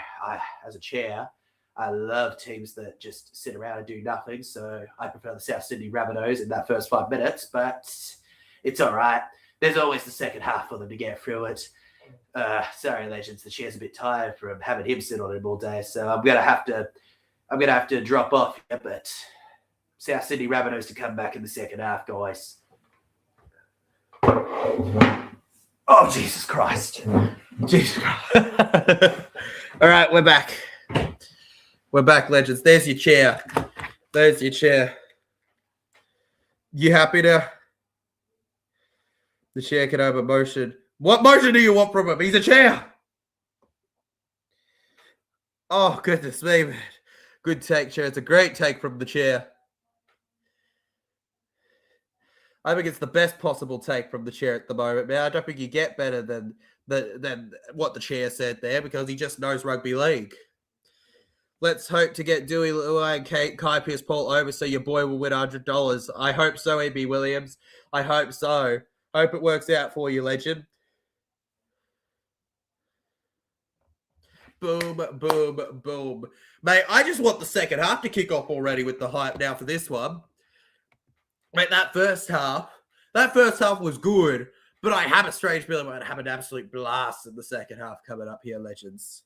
as a Chair, I love teams that just sit around and do nothing, so I prefer the South Sydney Rabbitohs in that first 5 minutes, but it's all right. There's always the second half for them to get through it. Sorry, legends, the Chair's a bit tired from having him sit on him all day, so I'm gonna have to drop off here, but South Sydney Rabbitohs to come back in the second half, guys. Oh, Jesus Christ. All right, we're back. We're back, legends. There's your Chair. You happy now? The Chair can have a motion. What motion do you want from him? He's a Chair. Oh, goodness me, man. Good take, Chair. It's a great take from the Chair. I think it's the best possible take from the Chair at the moment, man. I don't think you get better than what the Chair said there because he just knows rugby league. Let's hope to get Dewey Luai and Kai Pierce-Paul over so your boy will win $100. I hope so, E.B. Williams. I hope so. Hope it works out for you, legend. Boom, boom, boom. Mate, I just want the second half to kick off already with the hype now for this one. Mate, that first half was good, but I have a strange feeling we're going to have an absolute blast in the second half coming up here, legends.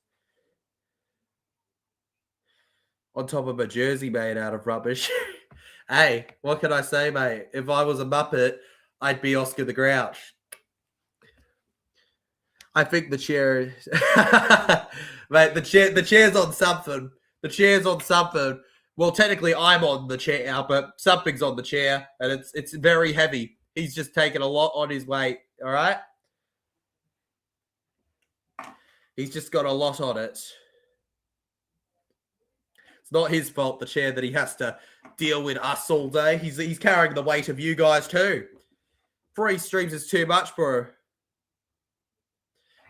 On top of a jersey made out of rubbish. Hey, what can I say, mate? If I was a Muppet, I'd be Oscar the Grouch. I think the chair, mate. The chair's on something. The chair's on something. Well, technically, I'm on the chair now, but something's on the chair, and it's very heavy. He's just taken a lot on his weight. All right, he's just got a lot on it. It's not his fault, the chair, that he has to deal with us all day. He's carrying the weight of you guys too. 3 streams is too much, bro.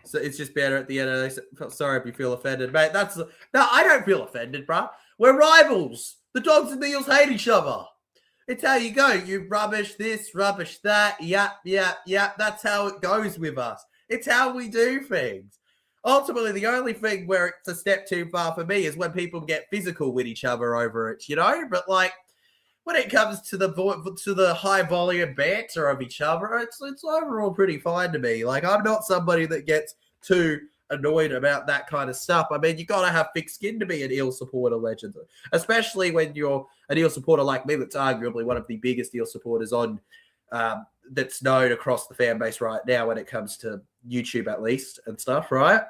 So it's just better at the end of the. Sorry if you feel offended, mate. No, I don't feel offended, bro. We're rivals. The dogs and the eels hate each other. It's how you go. You rubbish this, rubbish that. Yep. That's how it goes with us. It's how we do things. Ultimately, the only thing where it's a step too far for me is when people get physical with each other over it, you know? But, like, when it comes to the high volume banter of each other, it's overall pretty fine to me. Like, I'm not somebody that gets too annoyed about that kind of stuff. I mean, you got to have thick skin to be an Eel supporter, legend, especially when you're an Eel supporter like me. That's arguably one of the biggest Eel supporters on that's known across the fan base right now when it comes to YouTube, at least, and stuff, right?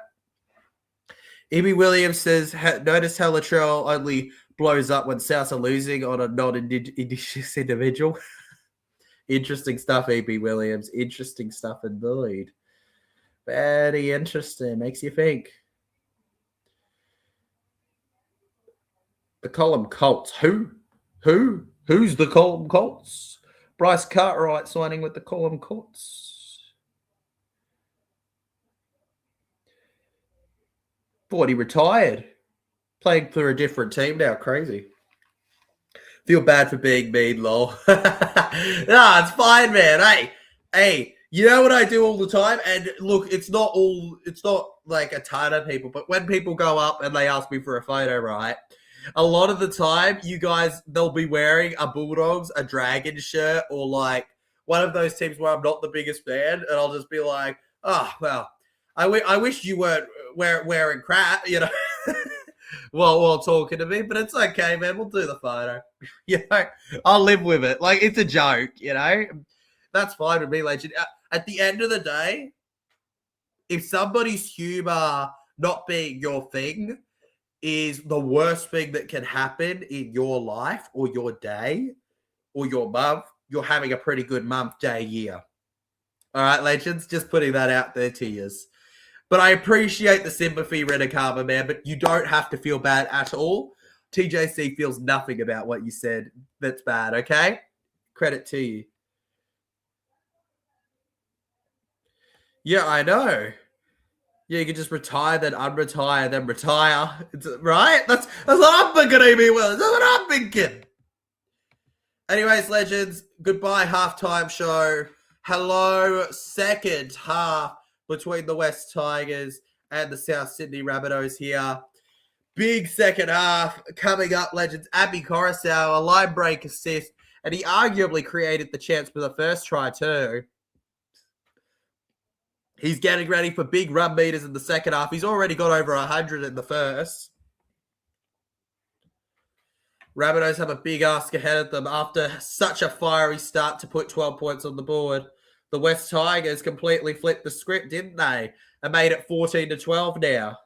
E.B. Williams says, notice how Latrell only blows up when Souths are losing on a non-Indigenous individual. Interesting stuff, E.B. Williams. Interesting stuff indeed. Very interesting. Makes you think. The Column Colts. Who? Who's the Column Colts? Bryce Cartwright signing with the Column Colts. Thought he retired. Playing for a different team now. Crazy. Feel bad for being mean, lol. Nah, it's fine, man. Hey, you know what I do all the time? And look, it's not like a ton of people, but when people go up and they ask me for a photo, right? A lot of the time, you guys, they'll be wearing a Bulldogs, a Dragon shirt, or like one of those teams where I'm not the biggest fan, and I'll just be like, oh, well, I wish you weren't wearing crap, you know, while talking to me, but it's okay, man. We'll do the photo. You know, I'll live with it. Like, it's a joke, you know. That's fine with me, legend. At the end of the day, if somebody's humor not being your thing is the worst thing that can happen in your life or your day or your month, you're having a pretty good month, day, year. All right, legends, just putting that out there to you. But I appreciate the sympathy, Renakama, man, but you don't have to feel bad at all. TJC feels nothing about what you said that's bad, okay? Credit to you. Yeah, I know. Yeah, you can just retire, then unretire, then retire. Right? That's what I'm thinking, A.B. Willis. That's what I'm thinking. Anyways, legends, goodbye halftime show. Hello, second half between the West Tigers and the South Sydney Rabbitohs here. Big second half coming up, legends. Abby Coruscant, a line break assist, and he arguably created the chance for the first try too. He's getting ready for big run meters in the second half. He's already got over 100 in the first. Rabbitohs have a big ask ahead of them after such a fiery start to put 12 points on the board. The West Tigers completely flipped the script, didn't they? And made it 14-12 now.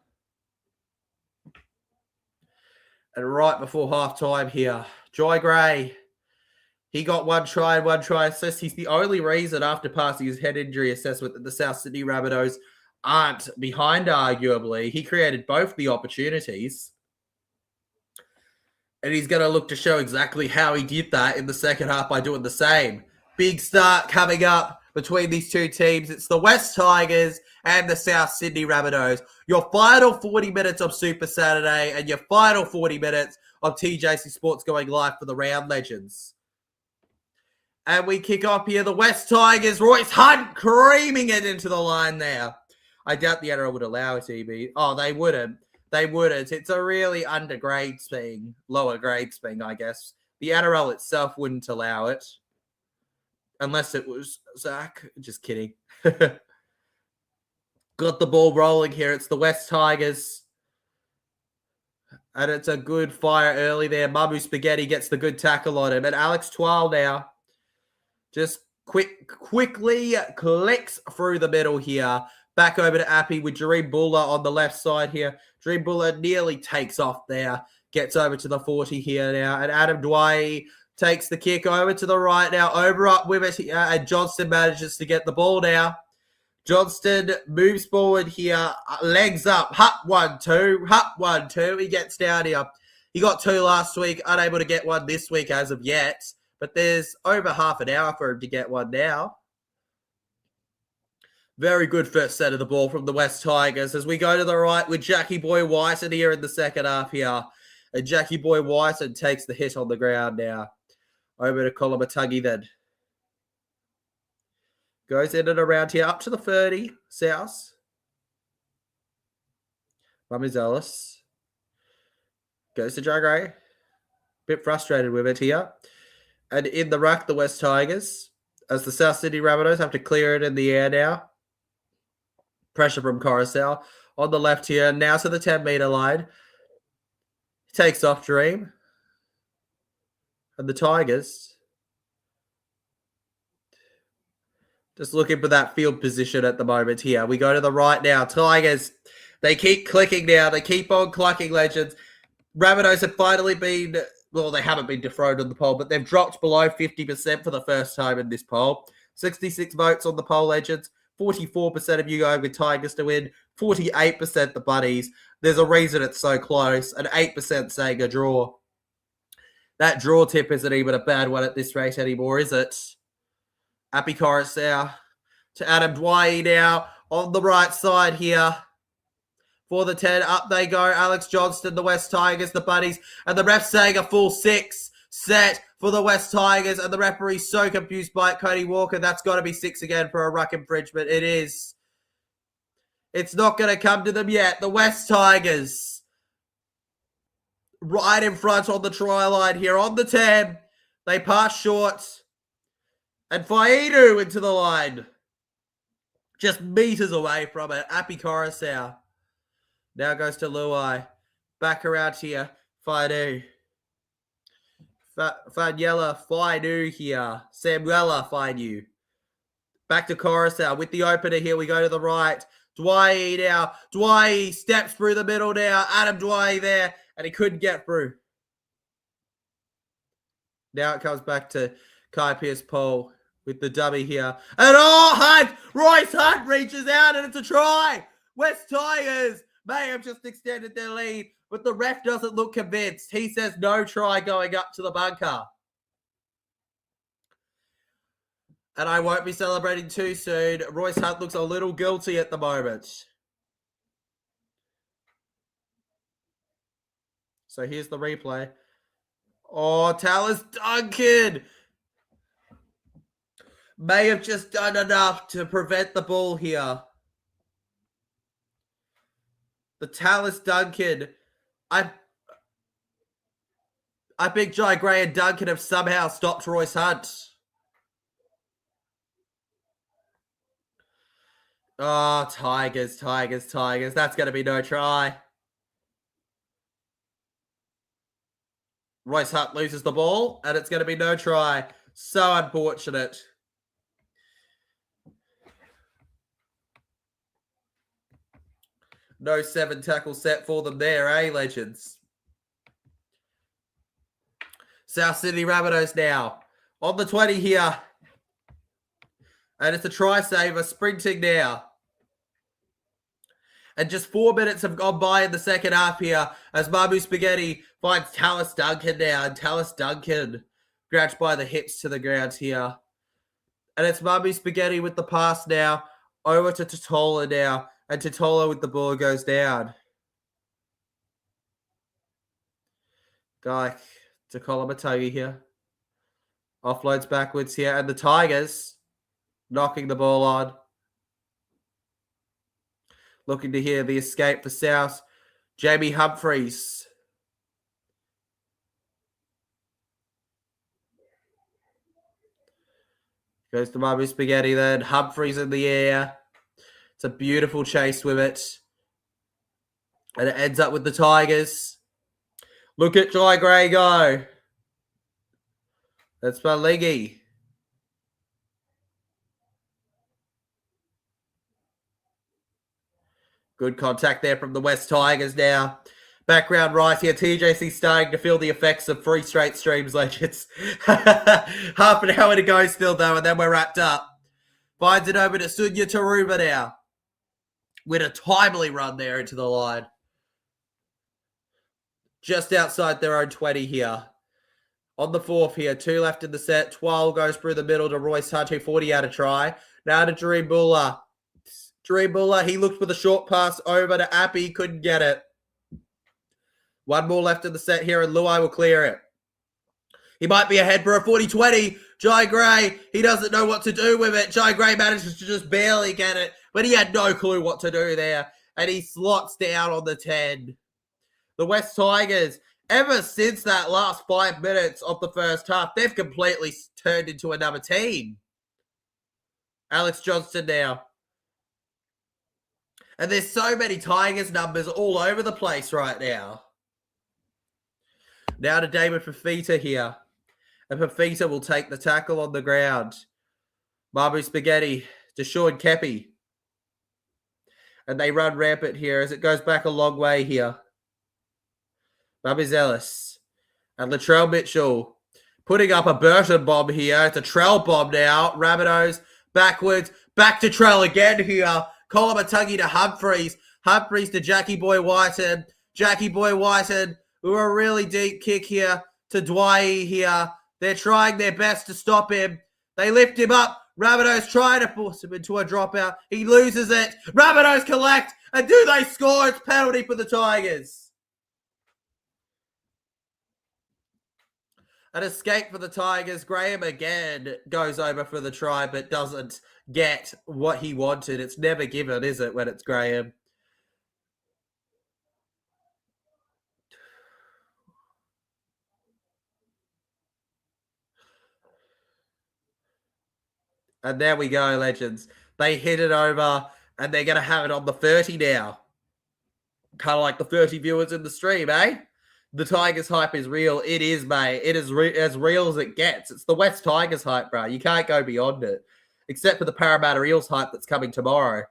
And right before halftime here, Joy Gray, he got one try assist. He's the only reason after passing his head injury assessment that the South Sydney Rabbitohs aren't behind, arguably. He created both the opportunities. And he's going to look to show exactly how he did that in the second half by doing the same. Big start coming up between these two teams. It's the West Tigers and the South Sydney Rabbitohs. Your final 40 minutes of Super Saturday and your final 40 minutes of TJC Sports going live for the round, legends. And we kick off here. The West Tigers, Royce Hunt creaming it into the line there. I doubt the NRL would allow it, EB. Oh, they wouldn't. They wouldn't. It's a really undergrade thing, lower grade thing, I guess. The NRL itself wouldn't allow it. Unless it was Zach. Just kidding. Got the ball rolling here. It's the West Tigers. And it's a good fire early there. Mamu Spaghetti gets the good tackle on him. And Alex Twal now just quickly clicks through the middle here. Back over to Appy with Jareem Buller on the left side here. Jareem Buller nearly takes off there. Gets over to the 40 here now. And Adam Dwyer takes the kick over to the right now. Over up with it here. And Johnston manages to get the ball now. Johnston moves forward here. Legs up. Hup 1-2. Hup 1-2. He gets down here. He got 2 last week. Unable to get one this week as of yet. But there's over half an hour for him to get one now. Very good first set of the ball from the West Tigers as we go to the right with Jackie Boy Whiten here in the second half here. And Jackie Boy Whiten takes the hit on the ground now. Over to Kolomatangi then. Goes in and around here up to the 30. South. Mummies Ellis. Goes to Jagray. Bit frustrated with it here. And in the ruck, the West Tigers. As the South Sydney Rabbitohs have to clear it in the air now. Pressure from Coruscant. On the left here. Now to the 10-metre line. Takes off Dream. And the Tigers. Just looking for that field position at the moment here. We go to the right now. Tigers. They keep clicking now. They keep on clucking, legends. Rabbitohs have finally been... Well, they haven't been dethroned on the poll, but they've dropped below 50% for the first time in this poll. 66 votes on the poll, legends. 44% of you going with Tigers to win. 48% the Bunnies. There's a reason it's so close. And 8% saying a draw. That draw tip isn't even a bad one at this rate anymore, is it? Appy Coruscant to Adam Dwyer now on the right side here. For the 10, up they go. Alex Johnston, the West Tigers, the Bunnies, and the ref saying a full 6 set for the West Tigers, and the referee's so confused by it, Cody Walker. That's got to be 6 again for a ruck infringement. It is. It's not going to come to them yet. The West Tigers right in front on the try line here on the 10. They pass short, and Faidu into the line. Just meters away from it. Appy Coruscant. Now goes to Luai. Back around here. Faidu. Fanyella. Faidu here. Samuela. Faidu. Back to Coruscant. With the opener here, we go to the right. Dwyer now. Dwyer steps through the middle now. Adam Dwyer there. And he couldn't get through. Now it comes back to Kai Pearce-Paul with the dummy here. And Hunt! Royce Hunt reaches out and it's a try. West Tigers may have just extended their lead, but the ref doesn't look convinced. He says no try going up to the bunker. And I won't be celebrating too soon. Royce Hunt looks a little guilty at the moment. So here's the replay. Oh, Tallis Duncan may have just done enough to prevent the ball here. The Tallis Duncan. I think Jai Gray and Duncan have somehow stopped Royce Hunt. Oh, Tigers. That's going to be no try. Royce Hunt loses the ball, and it's going to be no try. So unfortunate. No 7 tackle set for them there, eh, legends? South Sydney Rabbitohs now. On the 20 here. And it's a try saver sprinting now. And just 4 minutes have gone by in the second half here as Mamu Spaghetti finds Tallis Duncan now. And Tallis Duncan grouched by the hips to the ground here. And it's Mamu Spaghetti with the pass now. Over to Totola now. And Totola with the ball goes down. Guy to Kolomatangi here. Offloads backwards here. And the Tigers knocking the ball on. Looking to hear the escape for South. Jamie Humphreys. Goes to Mummy Spaghetti then. Humphreys in the air. It's a beautiful chase with it. And it ends up with the Tigers. Look at Jai Gray go. That's Maligi. Good contact there from the West Tigers now. Background right here. TJC starting to feel the effects of 3 straight streams, legends. Half an hour to go still, though, and then we're wrapped up. Finds it over to Sunya Taruba now. With a timely run there into the line. Just outside their own 20 here. On the 4th here. 2 left in the set. 12 goes through the middle to Royce Hunt, who 40 out of try. Now to Dream Buller. Dream Buller, he looked for the short pass over to Appy. Couldn't get it. 1 more left in the set here, and Luai will clear it. He might be ahead for a 40-20. Jai Gray, he doesn't know what to do with it. Jai Gray manages to just barely get it, but he had no clue what to do there, and he slots down on the 10. The West Tigers, ever since that last 5 minutes of the first half, they've completely turned into another team. Alex Johnston now. And there's so many Tigers numbers all over the place right now. Now to David Fafita here. And Fafita will take the tackle on the ground. Mabu Spaghetti to Sean Kepi. And they run rampant here as it goes back a long way here. Bubby Ellis. And Latrell Mitchell putting up a Burton bomb here. It's a Trell bomb now. Rabbitohs backwards. Back to Trell again here. Colomatungi to Humphreys. Humphreys to Jackie Boy Whiten. Jackie Boy Whiten. Who are a really deep kick here to Dwight here. They're trying their best to stop him. They lift him up. Rabbitohs try to force him into a dropout. He loses it. Rabbitohs collect. And do they score? It's penalty for the Tigers. An escape for the Tigers. Graham again goes over for the try, but doesn't get what he wanted. It's never given, is it, when it's Graham? And there we go, legends. They hit it over, and they're going to have it on the 30 now. Kind of like the 30 viewers in the stream, eh? The Tigers hype is real. It is, mate. It is as real as it gets. It's the West Tigers hype, bro. You can't go beyond it. Except for the Parramatta Eels hype that's coming tomorrow.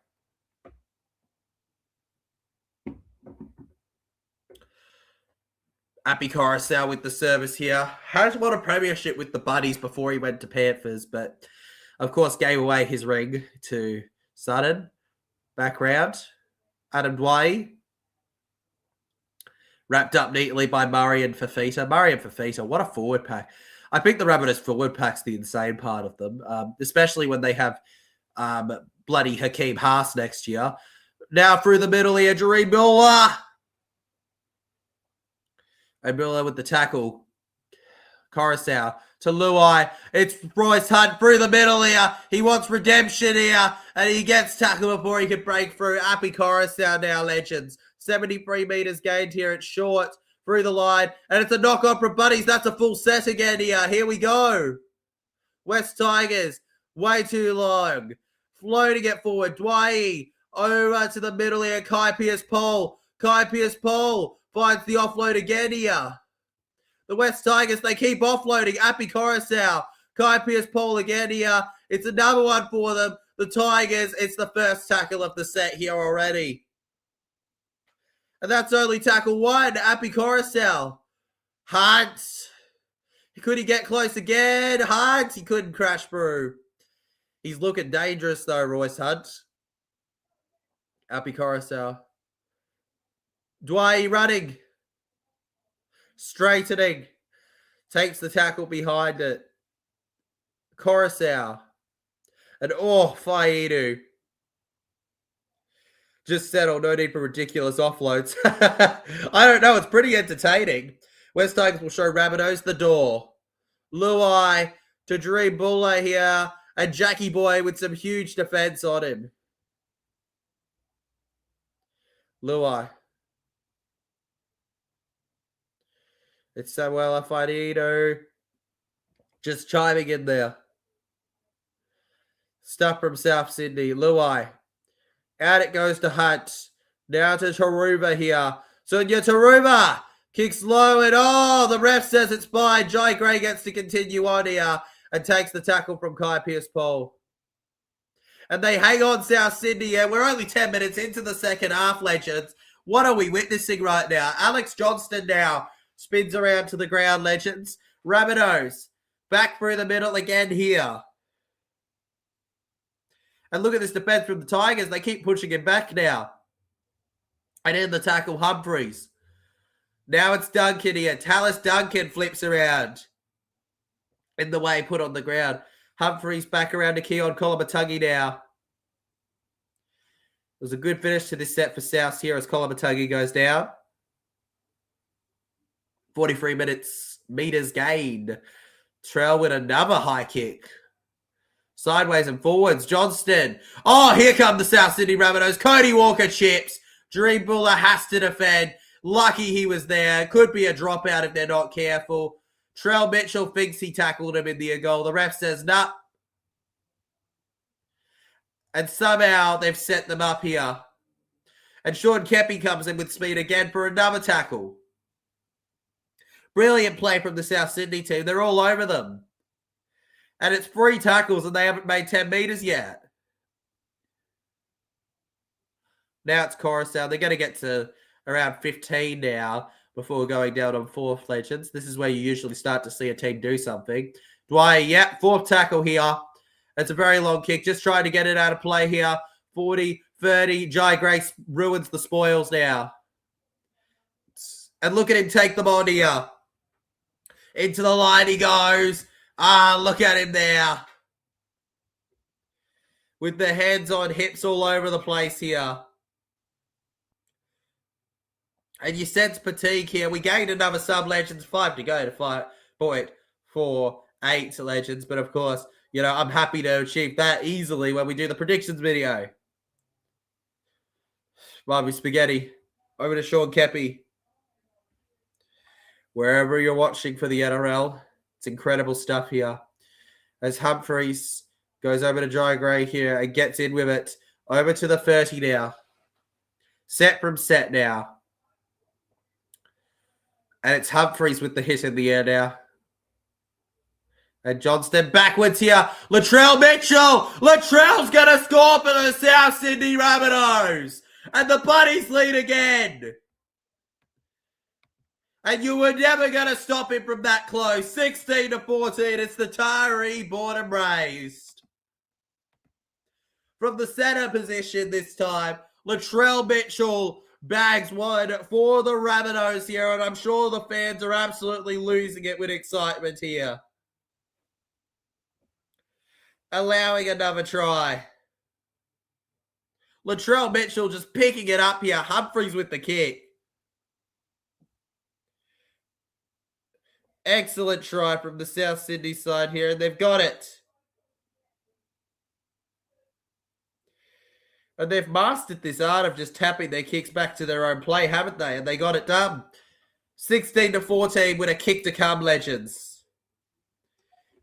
Appy Coruscant with the service here. Has won a premiership with the Buddies before he went to Panthers, but of course gave away his ring to Sutton. Background. Adam Dwyer. Wrapped up neatly by Murray and Fafita. Murray and Fafita, what a forward pack. I think the Rabbitohs forward pack's the insane part of them, especially when they have bloody Hakeem Haas next year. Now through the middle here, Jareen Miller. And Miller with the tackle. Coruscant to Luai. It's Royce Hunt through the middle here. He wants redemption here. And he gets tackled before he can break through. Appy Coruscant now, legends. 73 metres gained here. It's short through the line. And it's a knock-on from Buddies. That's a full set again here. Here we go. West Tigers. Way too long. Floating it forward. Dwyer over to the middle here. Kai Pierce-Pole. Kai Pierce-Pole finds the offload again here. The West Tigers, they keep offloading. Appy Coruscant. Kai Pierce-Pole again here. It's another one for them. The Tigers, it's the first tackle of the set here already. And that's only tackle 1. Appy Coruscant. Hunt. Could he get close again? Hunt. He couldn't crash through. He's looking dangerous though, Royce Hunt. Appy Coruscant. Dwyer running. Straightening. Takes the tackle behind it. Coruscant. And Faidu. Just settle. No need for ridiculous offloads. I don't know. It's pretty entertaining. West Tigers will show Rabbitohs the door. Luai to Dream Buller here. And Jackie Boy with some huge defense on him. Luai. It's Samuel Afanito. Just chiming in there. Stuff from South Sydney. Luai. Out it goes to Hunt. Now to Taruva here. Sunya Taruva. Kicks low and the ref says it's fine. Jai Gray gets to continue on here and takes the tackle from Kai Pierce-Paul. And they hang on South Sydney. And we're only 10 minutes into the second half, legends. What are we witnessing right now? Alex Johnston now spins around to the ground, legends. Rabbitohs back through the middle again here. And look at this defense from the Tigers. They keep pushing him back now. And in the tackle, Humphreys. Now it's Duncan here. Tallis Duncan flips around. In the way put on the ground. Humphreys back around to Keon Kolomatangi now. It was a good finish to this set for South here as Kolomatangi goes down. 43 meters gained. Trail with another high kick. Sideways and forwards. Johnston. Here come the South Sydney Rabbitohs. Cody Walker chips. Dream Buller has to defend. Lucky he was there. Could be a dropout if they're not careful. Trell Mitchell thinks he tackled him in the goal. The ref says, nah. And somehow they've set them up here. And Sean Kepi comes in with speed again for another tackle. Brilliant play from the South Sydney team. They're all over them. And it's 3 tackles and they haven't made 10 meters yet. Now it's Coruscant. They're going to get to around 15 now before going down on 4th, legends. This is where you usually start to see a team do something. Dwyer, 4th tackle here. It's a very long kick. Just trying to get it out of play here. 40, 30. Jai Grace ruins the spoils now. And look at him take them on here. Into the line he goes. Look at him there. With the heads on hips all over the place here. And you sense fatigue here. We gained another sub, legends. 5 to go to 5.48 legends. But of course, I'm happy to achieve that easily when we do the predictions video. Bobby Spaghetti. Over to Sean Kepi. Wherever you're watching for the NRL, it's incredible stuff here. As Humphreys goes over to Jai Gray here and gets in with it. Over to the 30 now. Set from set now. And it's Humphreys with the hit in the air now. And Johnston backwards here. Latrell Mitchell. Latrell's going to score for the South Sydney Rabbitohs. And the Bunnies lead again. And you were never going to stop him from that close. 16 to 14. It's the Tyree born and raised. From the center position this time, Latrell Mitchell bags one for the Rabbitohs here. And I'm sure the fans are absolutely losing it with excitement here. Allowing another try. Latrell Mitchell just picking it up here. Humphreys with the kick. Excellent try from the South Sydney side here, and they've got it. And they've mastered this art of just tapping their kicks back to their own play, haven't they? And they got it done. 16 to 14 with a kick to come, legends.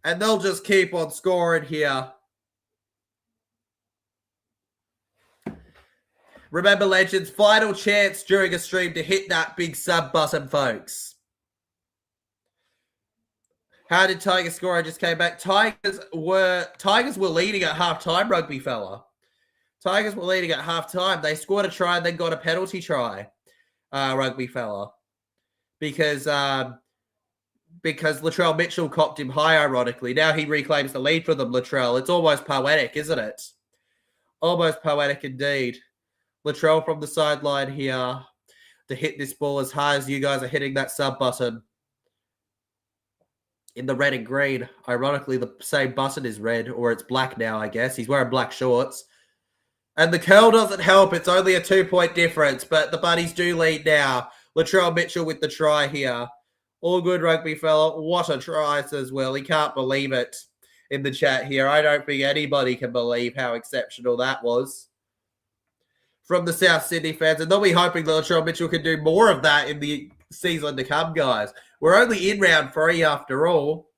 And they'll just keep on scoring here. Remember, legends, final chance during a stream to hit that big sub button, folks. How did Tigers score? I just came back. Tigers were leading at halftime, rugby fella. Tigers were leading at halftime. They scored a try and then got a penalty try, rugby fella. Because Latrell Mitchell copped him high, ironically. Now he reclaims the lead for them, Latrell. It's almost poetic, isn't it? Almost poetic indeed. Latrell from the sideline here to hit this ball as high as you guys are hitting that sub button. In the red and green. Ironically, the same button is red, or it's black now, I guess. He's wearing black shorts. And the curl doesn't help. It's only a 2-point difference, but the Bunnies do lead now. Latrell Mitchell with the try here. All good, rugby fella. What a try as well. He can't believe it. in the chat here. I don't think anybody can believe how exceptional that was from the South Sydney fans. And they'll be hoping that Latrell Mitchell can do more of that in the season to come, guys. We're only in round 3 after all.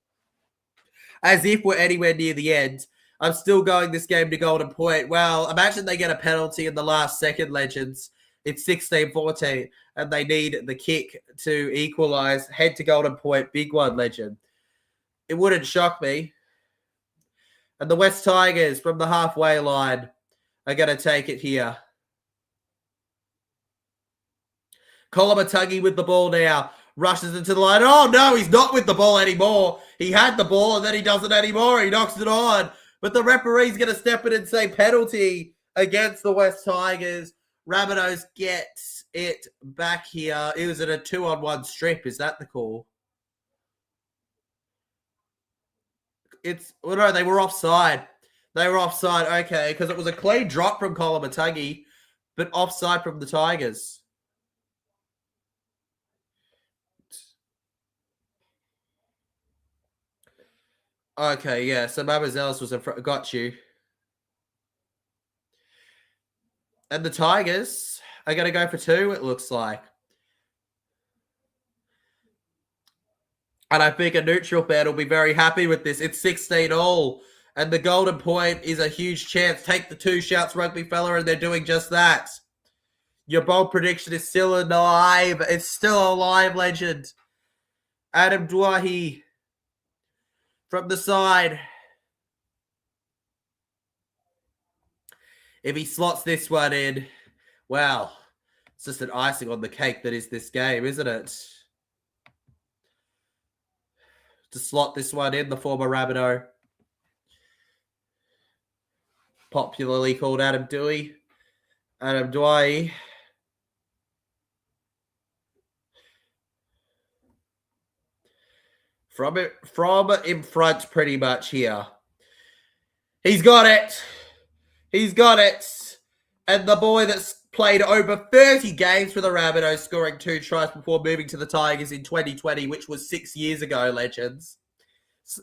As if we're anywhere near the end. I'm still going this game to Golden Point. Well, imagine they get a penalty in the last second, Legends. It's 16-14, and they need the kick to equalise. Head to Golden Point. Big one, Legend. It wouldn't shock me. And the West Tigers from the halfway line are going to take it here. Koloamatangi with the ball now. Rushes into the line. Oh, no, he's not with the ball anymore. He had the ball, and then he doesn't anymore. He knocks it on. But the referee's going to step in and say penalty against the West Tigers. Rabbitohs gets it back here. It was at a 2-on-1 strip. Is that the call? Well, no, they were offside. They were offside, okay, because it was a clean drop from Koloamatangi, but offside from the Tigers. Okay, yeah, so Mabazelis was in front. Got you. And the Tigers are going to go for 2, it looks like. And I think a neutral fan will be very happy with this. It's 16-all. And the Golden Point is a huge chance. Take the 2 shouts, rugby fella, and they're doing just that. Your bold prediction is still alive. It's still alive, Legend. Adam Dwahi from the side. If he slots this one in, well, it's just an icing on the cake that is this game, isn't it? To slot this one in, the former Rabbitoh, popularly called Adam Dewey. Adam Dwyer. From in front pretty much here. He's got it. He's got it. And the boy that's played over 30 games for the Rabbitohs, scoring 2 tries before moving to the Tigers in 2020, which was 6 years ago, Legends.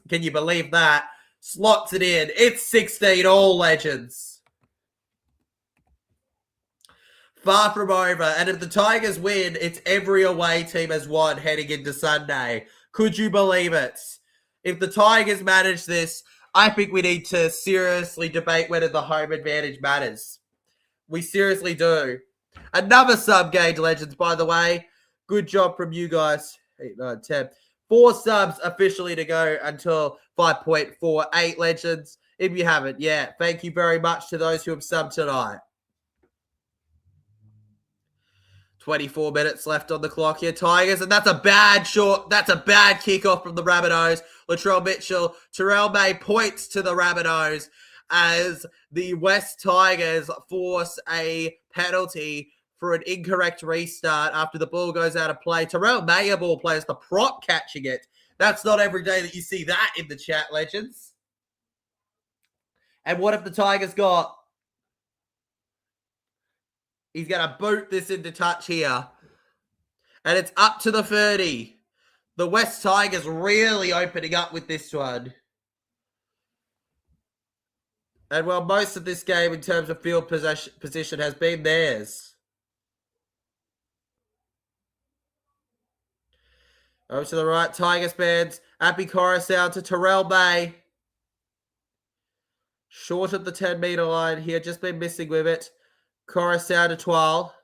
Can you believe that? Slots it in. It's 16-all, Legends. Far from over. And if the Tigers win, it's every away team has won heading into Sunday. Could you believe it? If the Tigers manage this, I think we need to seriously debate whether the home advantage matters. We seriously do. Another sub-gauge, Legends, by the way. Good job from you guys. 8, 9, 10. 4 subs officially to go until 5.48, Legends. If you haven't yet, thank you very much to those who have subbed tonight. 24 minutes left on the clock here, Tigers, and that's a bad kickoff from the Rabbitohs. Latrell Mitchell, Terrell May points to the Rabbitohs as the West Tigers force a penalty for an incorrect restart after the ball goes out of play. Terrell May, a ball plays the prop catching it. That's not every day that you see that in the chat, Legends. And what if the Tigers got? He's going to boot this into touch here. And it's up to the 30. The West Tigers really opening up with this one. And well, most of this game in terms of field position has been theirs. Over to the right, Tigers fans. Appy Coruscant to Terrell May. Short of the 10-meter line here. Just been missing with it. Coruscant to Twal.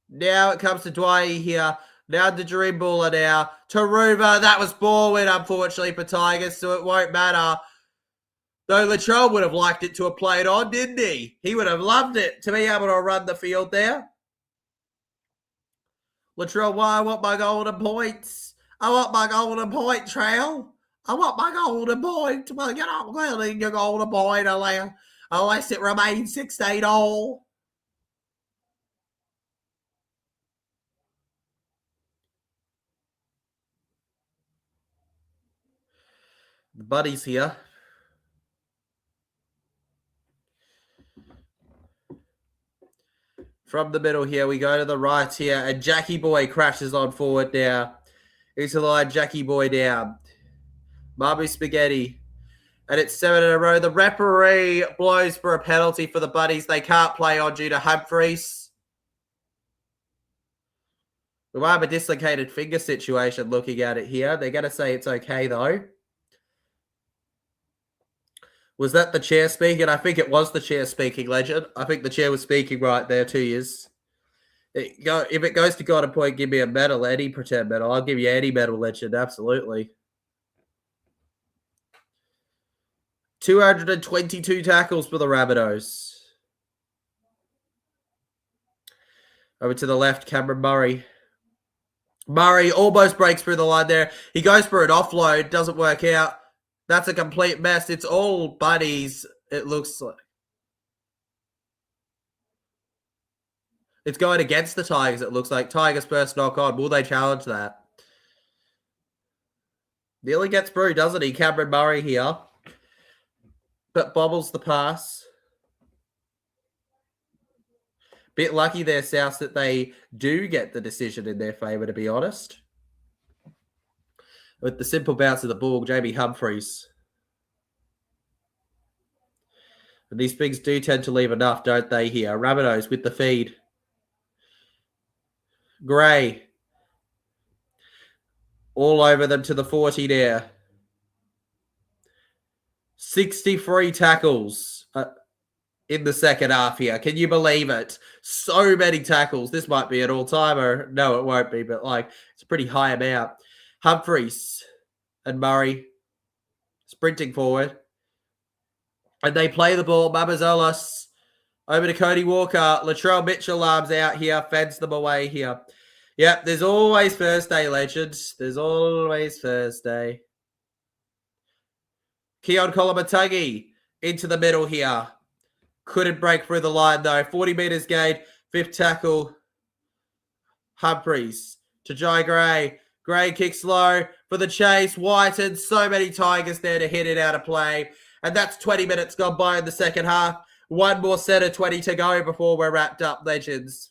Now it comes to Dwyer here. Now to Dreambula now. Taruva. That was ball win, unfortunately, for Tigers, so it won't matter. Though Latrell would have liked it to have played on, didn't he? He would have loved it to be able to run the field there. Latrell, why? I want my golden points. I want my golden point, Trail. I want my golden point. Well, you're not winning your golden point unless it remains 16-all. The buddies here. From the middle here, we go to the right here, and Jackie Boy crashes on forward now. Into the line, Jackie Boy down. Marby Spaghetti And it's 7 in a row. The referee blows for a penalty for the Buddies. They can't play on due to Humphreys. We might have a dislocated finger situation looking at it here. They're going to say it's okay, though. Was that the chair speaking? I think it was the chair speaking, Legend. I think the chair was speaking right there, 2 years. If it goes to God a point, give me a medal, any pretend medal. I'll give you any medal, Legend, absolutely. 222 tackles for the Rabbitohs. Over to the left, Cameron Murray. Murray almost breaks through the line there. He goes for an offload, doesn't work out. That's a complete mess. It's all Buddies, it looks like. It's going against the Tigers, it looks like. Tigers first knock on. Will they challenge that? Nearly gets through, doesn't he? Cameron Murray here. But bobbles the pass. Bit lucky there, South, that they do get the decision in their favour, to be honest. With the simple bounce of the ball, Jamie Humphreys. And these things do tend to leave enough, don't they, here? Rabbitohs with the feed. Gray. All over them to the 40 there. 63 tackles in the second half here. Can you believe it? So many tackles. This might be an all-timer. No, it won't be, but it's a pretty high amount. Humphreys and Murray sprinting forward. And they play the ball. Mabazolas over to Cody Walker. Latrell Mitchell arms out here. Fends them away here. Yep, there's always Thursday, legends. There's always Thursday. Keon Kolomatangi into the middle here. Couldn't break through the line, though. 40 metres gained. Fifth tackle. Humphreys to Jai Gray. Gray kicks low for the chase. Whiten. So many Tigers there to hit it out of play. And that's 20 minutes gone by in the second half. One more set of 20 to go before we're wrapped up, legends.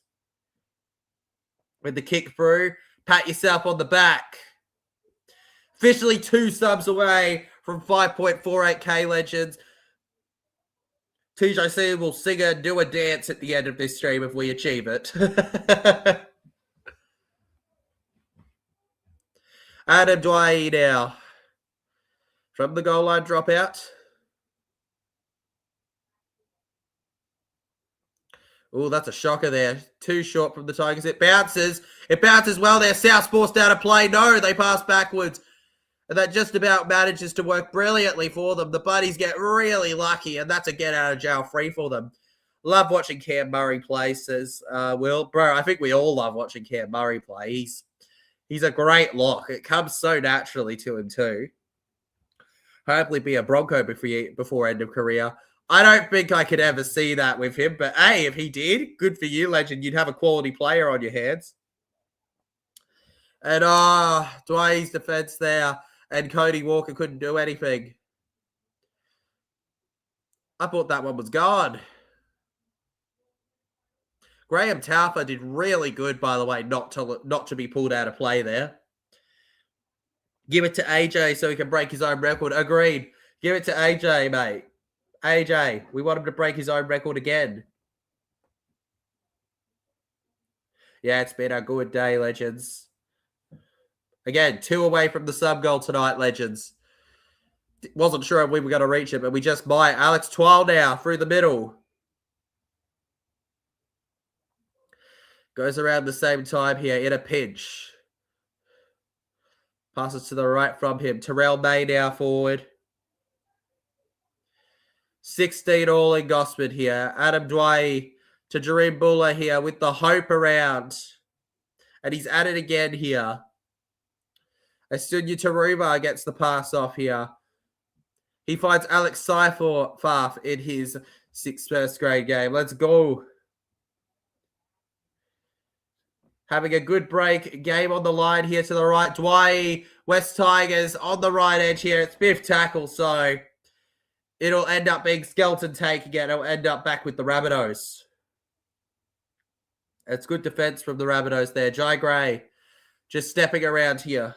With the kick through, pat yourself on the back. Officially 2 subs away from 5.48k, legends. TJC will sing and do a dance at the end of this stream if we achieve it. Adam Dwyer now. From the goal line dropout. Oh, that's a shocker there. Too short from the Tigers. It bounces. It bounces well there. Southpaw down to play. No, they pass backwards. And that just about manages to work brilliantly for them. The Buddies get really lucky, and that's a get out of jail free for them. Love watching Cam Murray play, says Will. Bro, I think we all love watching Cam Murray play. He's a great lock. It comes so naturally to him too. Hopefully be a Bronco before end of career. I don't think I could ever see that with him, but hey, if he did, good for you, legend. You'd have a quality player on your hands. And Dwayne's defense there, and Cody Walker couldn't do anything. I thought that one was gone. Graham Taufa did really good, by the way, not to be pulled out of play there. Give it to AJ so he can break his own record. Agreed. Give it to AJ, mate. AJ, we want him to break his own record again. Yeah, it's been a good day, legends. Again, 2 away from the sub goal tonight, legends. Wasn't sure if we were going to reach it, but we just might. Alex Twile now through the middle. Goes around the same time here in a pinch. Passes to the right from him. Terrell May now forward. 16 all in Gosford here. Adam Dwyer to Jareem Buller here with the hope around. And he's at it again here. Asunya Taruba gets the pass off here. He finds Alex Seifert in his 6th first grade game. Let's go. Having a good break. Game on the line here to the right. Dwyer, West Tigers on the right edge here. It's 5th tackle, so it'll end up being skeleton take again. It'll end up back with the Rabbitohs. It's good defense from the Rabbitohs there. Jai Gray just stepping around here.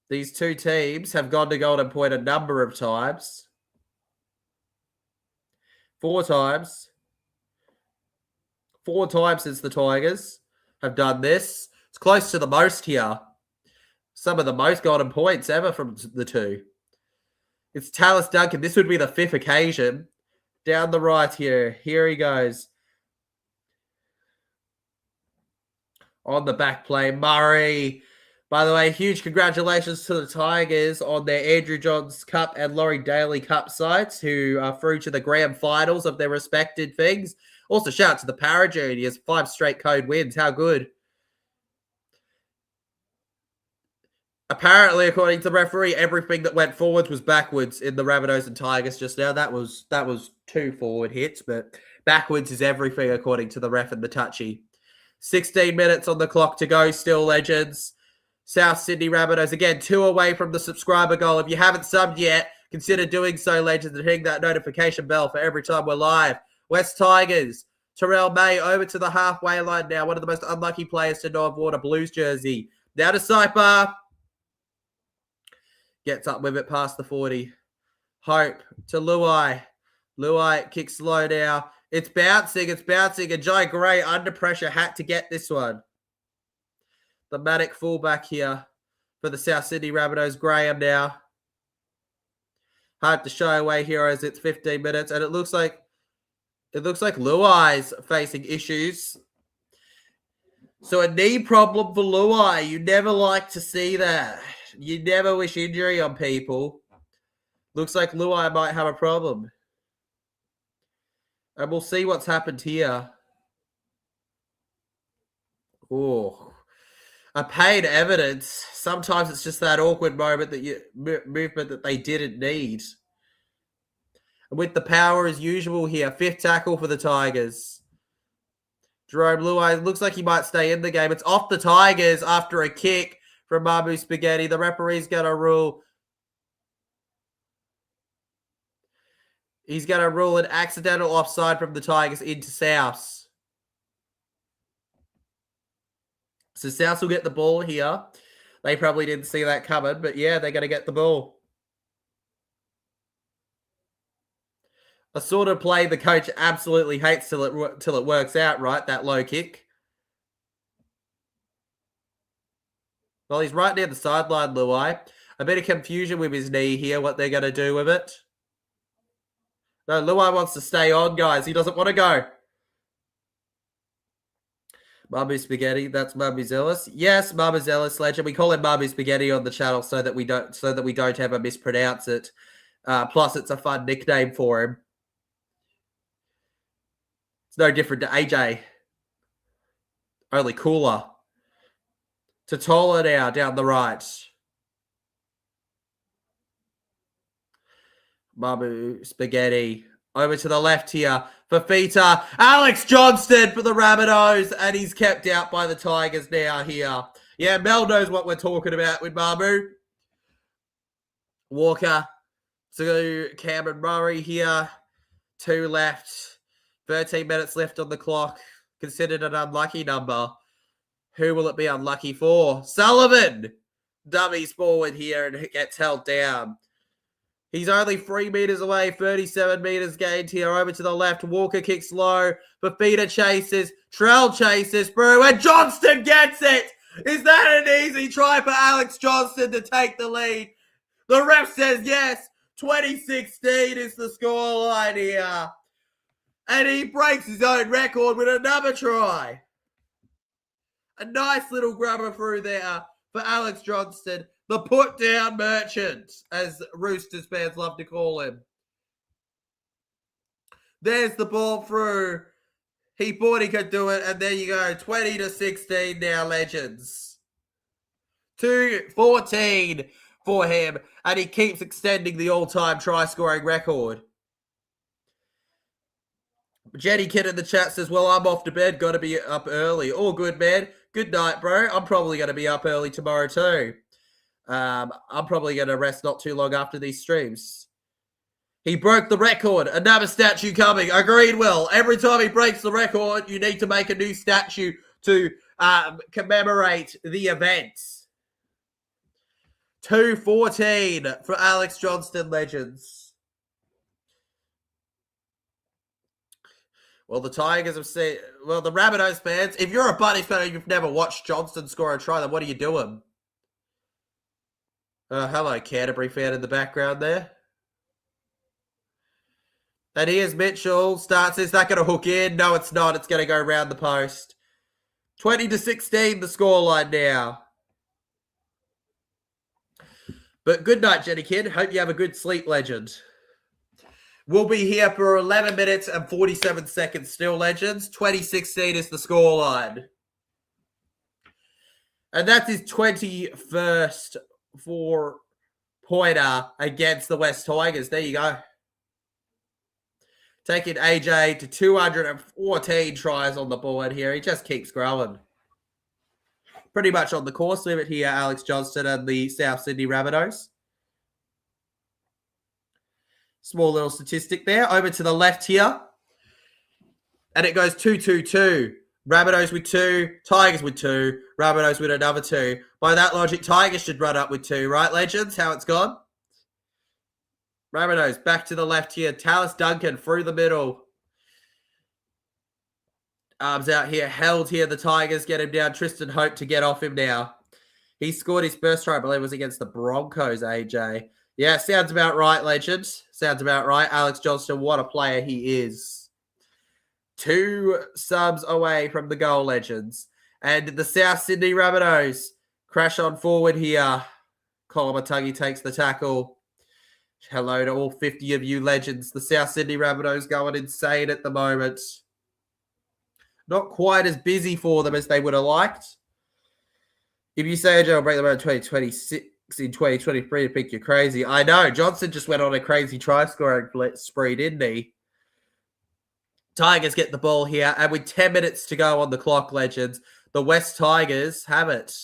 These two teams have gone to golden point a number of times. 4 times. 4 times since the Tigers have done this. It's close to the most here. Some of the most golden points ever from the two. It's Tallis Duncan. This would be the 5th occasion. Down the right here. Here he goes. On the back play, Murray. By the way, huge congratulations to the Tigers on their Andrew Johns Cup and Laurie Daly Cup sides who are through to the grand finals of their respected things. Also, shout out to the Para Juniors. 5 straight code wins. How good. Apparently, according to the referee, everything that went forwards was backwards in the Rabbitohs and Tigers just now. That was 2 forward hits, but backwards is everything according to the ref and the touchy. 16 minutes on the clock to go still, legends. South Sydney Rabbitohs, again, 2 away from the subscriber goal. If you haven't subbed yet, consider doing so, legends, and hitting that notification bell for every time we're live. West Tigers, Terrell May over to the halfway line now. One of the most unlucky players to not have worn a Blues jersey. Now to Saipa. Gets up with it past the 40. Hope to Luai. Luai kicks slow now. It's bouncing. And Jai Gray under pressure had to get this one. The Matic fullback here for the South Sydney Rabbitohs. Graham now. Hard to show away here as it's 15 minutes. And it looks like Luai's facing issues. So a knee problem for Luai. You never like to see that. You never wish injury on people. Looks like Luai might have a problem. And we'll see what's happened here. Oh, a pain evidence. Sometimes it's just that awkward moment movement that they didn't need. And with the power as usual here, 5th tackle for the Tigers. Jerome Luai looks like he might stay in the game. It's off the Tigers after a kick from Mamu Spaghetti. The referee's going to rule. He's going to rule an accidental offside from the Tigers into South. So South will get the ball here. They probably didn't see that coming, but yeah, they're going to get the ball. A sort of play the coach absolutely hates till it works out, right? That low kick. Well, he's right near the sideline, Luai. A bit of confusion with his knee here, what they're going to do with it. No, Luai wants to stay on, guys. He doesn't want to go. Mummy Spaghetti, that's Mummy Zealous. Yes, Mummy Zealous legend. We call him Mummy Spaghetti on the channel so that we don't ever mispronounce it. Plus, it's a fun nickname for him. It's no different to AJ. Only cooler. Totola now down the right. Mamu Spaghetti over to the left here for Fita. Alex Johnston for the Rabbitohs, and he's kept out by the Tigers now here. Yeah, Mel knows what we're talking about with Mamu. Walker to Cameron Murray here. 2 left. 13 minutes left on the clock. Considered an unlucky number. Who will it be unlucky for? Sullivan! Dummies forward here and gets held down. He's only 3 meters away. 37 meters gained here. Over to the left. Walker kicks low. Fafita chases. Trell chases through. And Johnston gets it! Is that an easy try for Alex Johnston to take the lead? The ref says yes. 2016 is the scoreline here. And he breaks his own record with another try. A nice little grubber through there for Alex Johnston. The put-down merchant, as Roosters fans love to call him. There's the ball through. He thought he could do it, and there you go. 20-16 now, legends. 2-14 for him, and he keeps extending the all-time try-scoring record. Jenny Kidd in the chat says, well, I'm off to bed. Got to be up early. All good, man. Good night, bro. I'm probably going to be up early tomorrow, too. I'm probably going to rest not too long after these streams. He broke the record. Another statue coming. Agreed, Will. Every time he breaks the record, you need to make a new statue to commemorate the event. 2-14 for Alex Johnston Legends. Well, the Tigers have said, well, the Rabbitohs fans, if you're a Bunnies fan and you've never watched Johnston score a try, then what are you doing? Hello, Canterbury fan in the background there. And here's Mitchell. Starts. Is that going to hook in? No, it's not. It's going to go around the post. 20-16, the scoreline now. But good night, Jenny Kid. Hope you have a good sleep, legend. We'll be here for 11 minutes and 47 seconds still, legends. 2016 is the scoreline. And that's his 21st four-pointer against the West Tigers. There you go. Taking AJ to 214 tries on the board here. He just keeps growing. Pretty much on the course limit here, Alex Johnston and the South Sydney Rabbitohs. Small little statistic there. Over to the left here. And it goes 2-2-2. Rabbitohs with 2, Tigers with 2, Rabbitohs with another 2. By that logic, Tigers should run up with 2, right, legends? How it's gone? Rabbitohs back to the left here. Tallis Duncan through the middle. Arms out here. Held here. The Tigers get him down. Tristan Hope to get off him now. He scored his first try, I believe it was against the Broncos, AJ. Yeah, sounds about right, legends. Sounds about right. Alex Johnston, what a player he is. 2 subs away from the goal, legends. And the South Sydney Rabbitohs crash on forward here. Kolomatangi takes the tackle. Hello to all 50 of you legends. The South Sydney Rabbitohs going insane at the moment. Not quite as busy for them as they would have liked. If you say, AJ will break the road 2026 in 2023, I think you're crazy. I know. Johnson just went on a crazy try-scoring spree, didn't he? Tigers get the ball here. And with 10 minutes to go on the clock, legends, the West Tigers have it.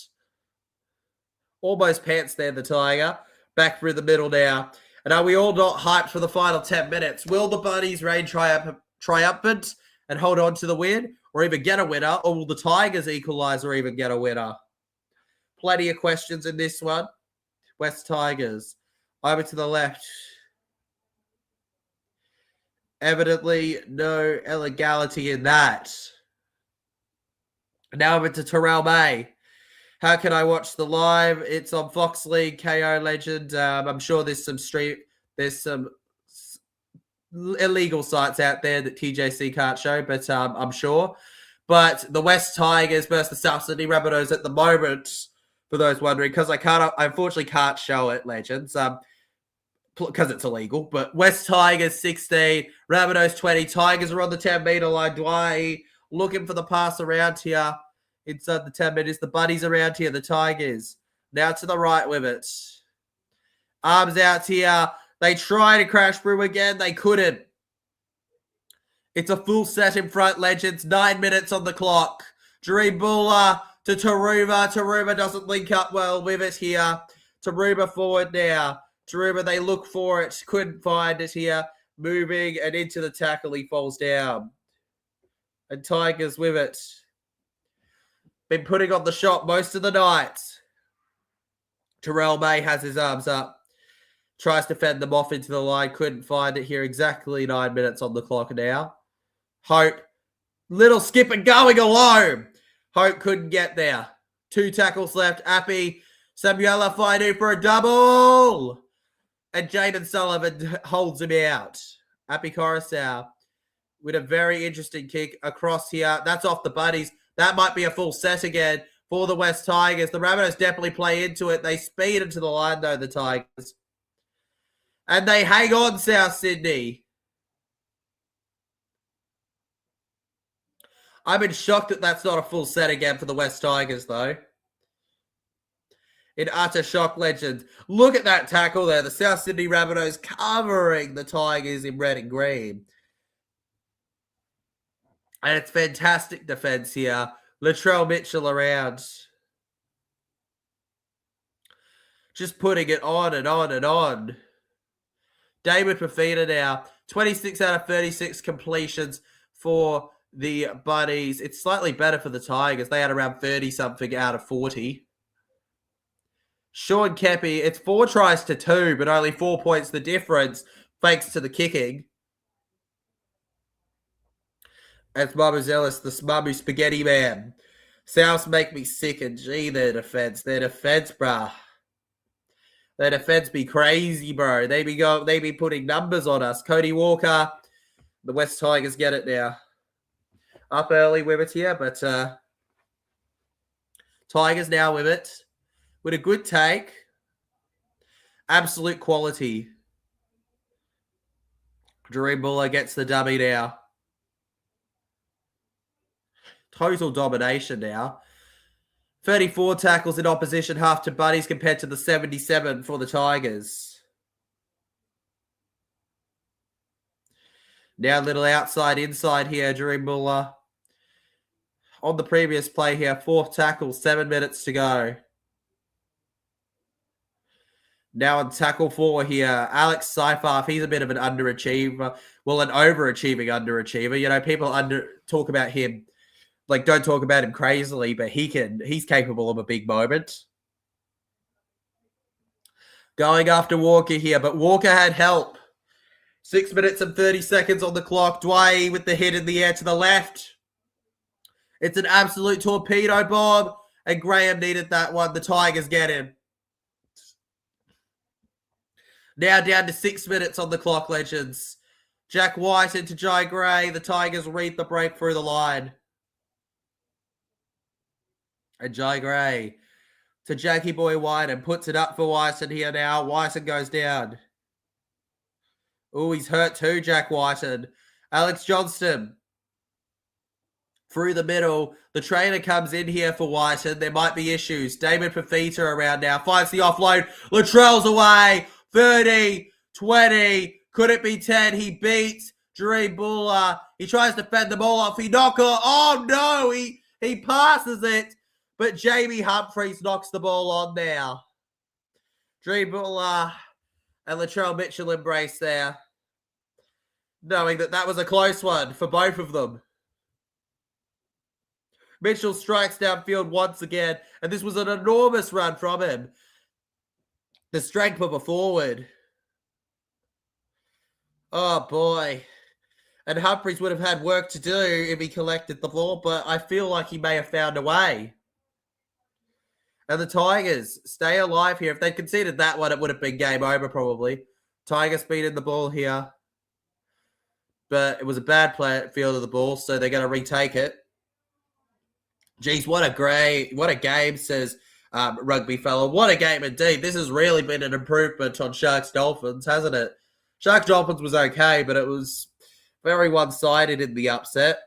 Almost pants there, the Tiger. Back through the middle now. And are we all not hyped for the final 10 minutes? Will the Bunnies reign triumphant and hold on to the win? Or even get a winner? Or will the Tigers equalise or even get a winner? Plenty of questions in this one. West Tigers. Over to the left. Evidently no illegality in that. Now over to Terrell May. How can I watch the live? It's on Fox League, Kayo Legend. I'm sure there's some illegal sites out there that TJC can't show, but I'm sure. But the West Tigers versus the South Sydney Rabbitohs at the moment, for those wondering, because I unfortunately can't show it, legends, because it's illegal. But West Tigers 16, Rabbitohs 20. Tigers are on the 10-meter line. Dwyer looking for the pass around here. Inside the 10 minutes, the Bunnies around here, the Tigers. Now to the right with it. Arms out here. They try to crash through again. They couldn't. It's a full set in front, legends. 9 minutes on the clock. Dream Buller to Taruba. Taruba doesn't link up well with it here. Taruba forward now. Taruba, they look for it. Couldn't find it here. Moving and into the tackle. He falls down. And Tigers with it. Been putting on the shot most of the night. Terrell May has his arms up. Tries to fend them off into the line. Couldn't find it here. Exactly 9 minutes on the clock now. Hope. Little skip and going alone. Hope couldn't get there. 2 tackles left. Appy. Samuela Faidu for a double. And Jaden Sullivan holds him out. Appy Coruscant with a very interesting kick across here. That's off the Bunnies. That might be a full set again for the West Tigers. The Rabbitohs definitely play into it. They speed into the line, though, the Tigers. And they hang on, South Sydney. I'm in shock that that's not a full set again for the West Tigers, though. In utter shock, legends. Look at that tackle there. The South Sydney Rabbitohs covering the Tigers in red and green. And it's fantastic defense here. Latrell Mitchell around. Just putting it on and on and on. David Fafita now. 26 out of 36 completions for the Bunnies. It's slightly better for the Tigers. They had around 30-something out of 40. Sean Kepi, it's 4 tries to 2, but only 4 points the difference, thanks to the kicking. That's Mamu Zealous, the Mamu Spaghetti Man. Souths make me sick, and gee, their defense, bruh. Their defense be crazy, bro. They be putting numbers on us. Cody Walker, the West Tigers get it now. Up early with it here, but Tigers now with it. With a good take. Absolute quality. Dream Buller gets the dummy now. Total domination now. 34 tackles in opposition half to Buddies compared to the 77 for the Tigers. Now a little outside-inside here, Dream Buller. On the previous play here, 4th tackle, 7 minutes to go. Now on tackle 4 here, Alex Seifarth, he's a bit of an underachiever. Well, an overachieving underachiever. You know, people talk about him, like, don't talk about him crazily, but he's capable of a big moment. Going after Walker here, but Walker had help. 6 minutes and 30 seconds on the clock. Dwayne with the hit in the air to the left. It's an absolute torpedo bomb, and Graham needed that one. The Tigers get him. Now down to 6 minutes on the clock, legends. Jack White into Jai Gray. The Tigers read the break through the line. And Jai Gray to Jackie Boy White and puts it up for Wyson here now. Wyson goes down. Oh, he's hurt too, Jack Whiten. Alex Johnston through the middle. The trainer comes in here for Wyton. There might be issues. David Fafita around now. Finds the offload. Latrell's away. 30, 20. Could it be 10? He beats Dream Buller. He tries to fend the ball off. He knocks it. Oh, no. He passes it. But Jamie Humphries knocks the ball on now. Dream Buller and Latrell Mitchell embrace there. Knowing that was a close one for both of them. Mitchell strikes downfield once again, and this was an enormous run from him. The strength of a forward. Oh, boy. And Humphries would have had work to do if he collected the ball, but I feel like he may have found a way. And the Tigers stay alive here. If they conceded that one, it would have been game over probably. Tigers beating the ball here. But it was a bad field of the ball, so they're going to retake it. Geez, what a game, says Rugby Fella. What a game indeed. This has really been an improvement on Sharks Dolphins, hasn't it? Sharks Dolphins was okay, but it was very one-sided in the upset.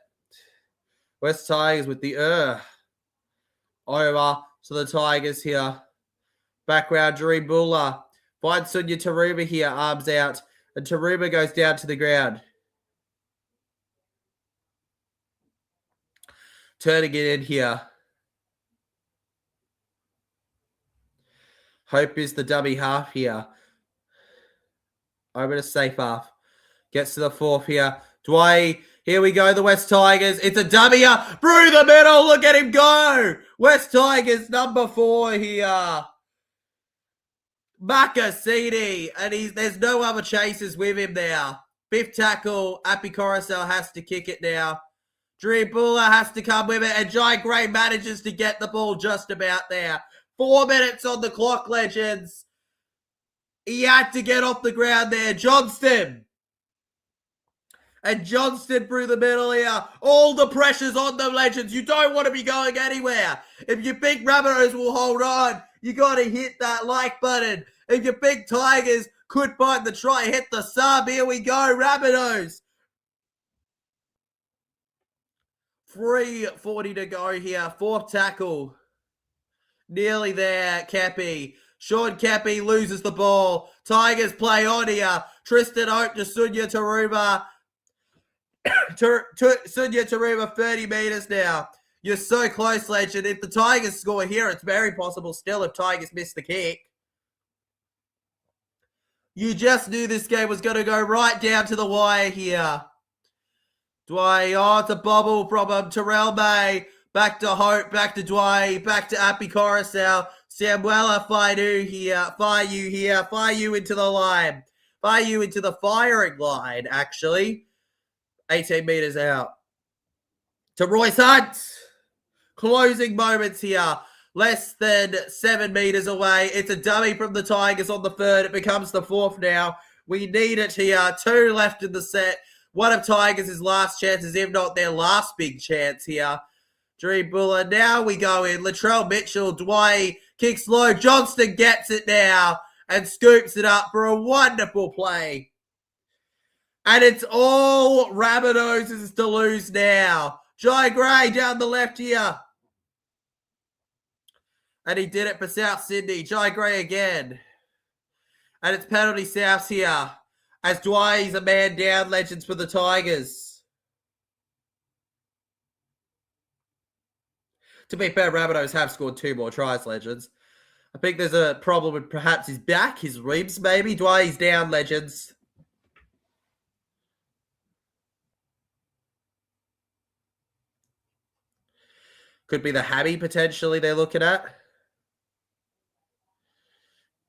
West Tigers with the over to the Tigers here. Background, Dream Buller. Finds Sunya Taruba here, arms out. And Taruba goes down to the ground. Turning it in here. Hope is the dummy half here. Over to safe half. Gets to the 4th here. Dwayne, here we go, the West Tigers. It's a dummy through the middle. Look at him go. West Tigers number 4 here. Makasini. And there's no other chasers with him now. 5th tackle. Api Coruscant has to kick it now. Drew Buller has to come with it. And Jai Gray manages to get the ball just about there. 4 minutes on the clock, legends. He had to get off the ground there. Johnston. And Johnston through the middle here. All the pressure's on them, legends. You don't want to be going anywhere. If you think Rabbitohs will hold on, you got to hit that like button. If you think Tigers could find the try, hit the sub. Here we go, Rabbitohs. 3:40 to go here. 4th tackle. Nearly there, Kepi. Sean Kepi loses the ball. Tigers play on here. Tristan Hope to Sunya Taruba. Sunya Taruba, 30 meters now. You're so close, legend. If the Tigers score here, it's very possible still if Tigers miss the kick. You just knew this game was going to go right down to the wire here. Dwayne, it's a bobble from Terrell May. Back to Hope, back to Dwayne, back to Api Coruscant. Samuela Faidu here. Faiu here. Faiu into the line. Faiu into the firing line, actually. 18 metres out. To Royce Hunt. Closing moments here. Less than 7 metres away. It's a dummy from the Tigers on the third. It becomes the fourth now. We need it here. 2 left in the set. One of Tigers' last chances, if not their last big chance here. Dream Buller. Now we go in. Latrell Mitchell. Dwight kicks low. Johnston gets it now and scoops it up for a wonderful play. And it's all Rabbitohs to lose now. Jai Gray down the left here. And he did it for South Sydney. Jai Gray again. And it's penalty South here. As Dwight's a man down, Legends for the Tigers. To be fair, Rabbitohs have scored 2 more tries, Legends. I think there's a problem with perhaps his back, his ribs maybe. Dwight's down, Legends. Could be the hammy potentially they're looking at.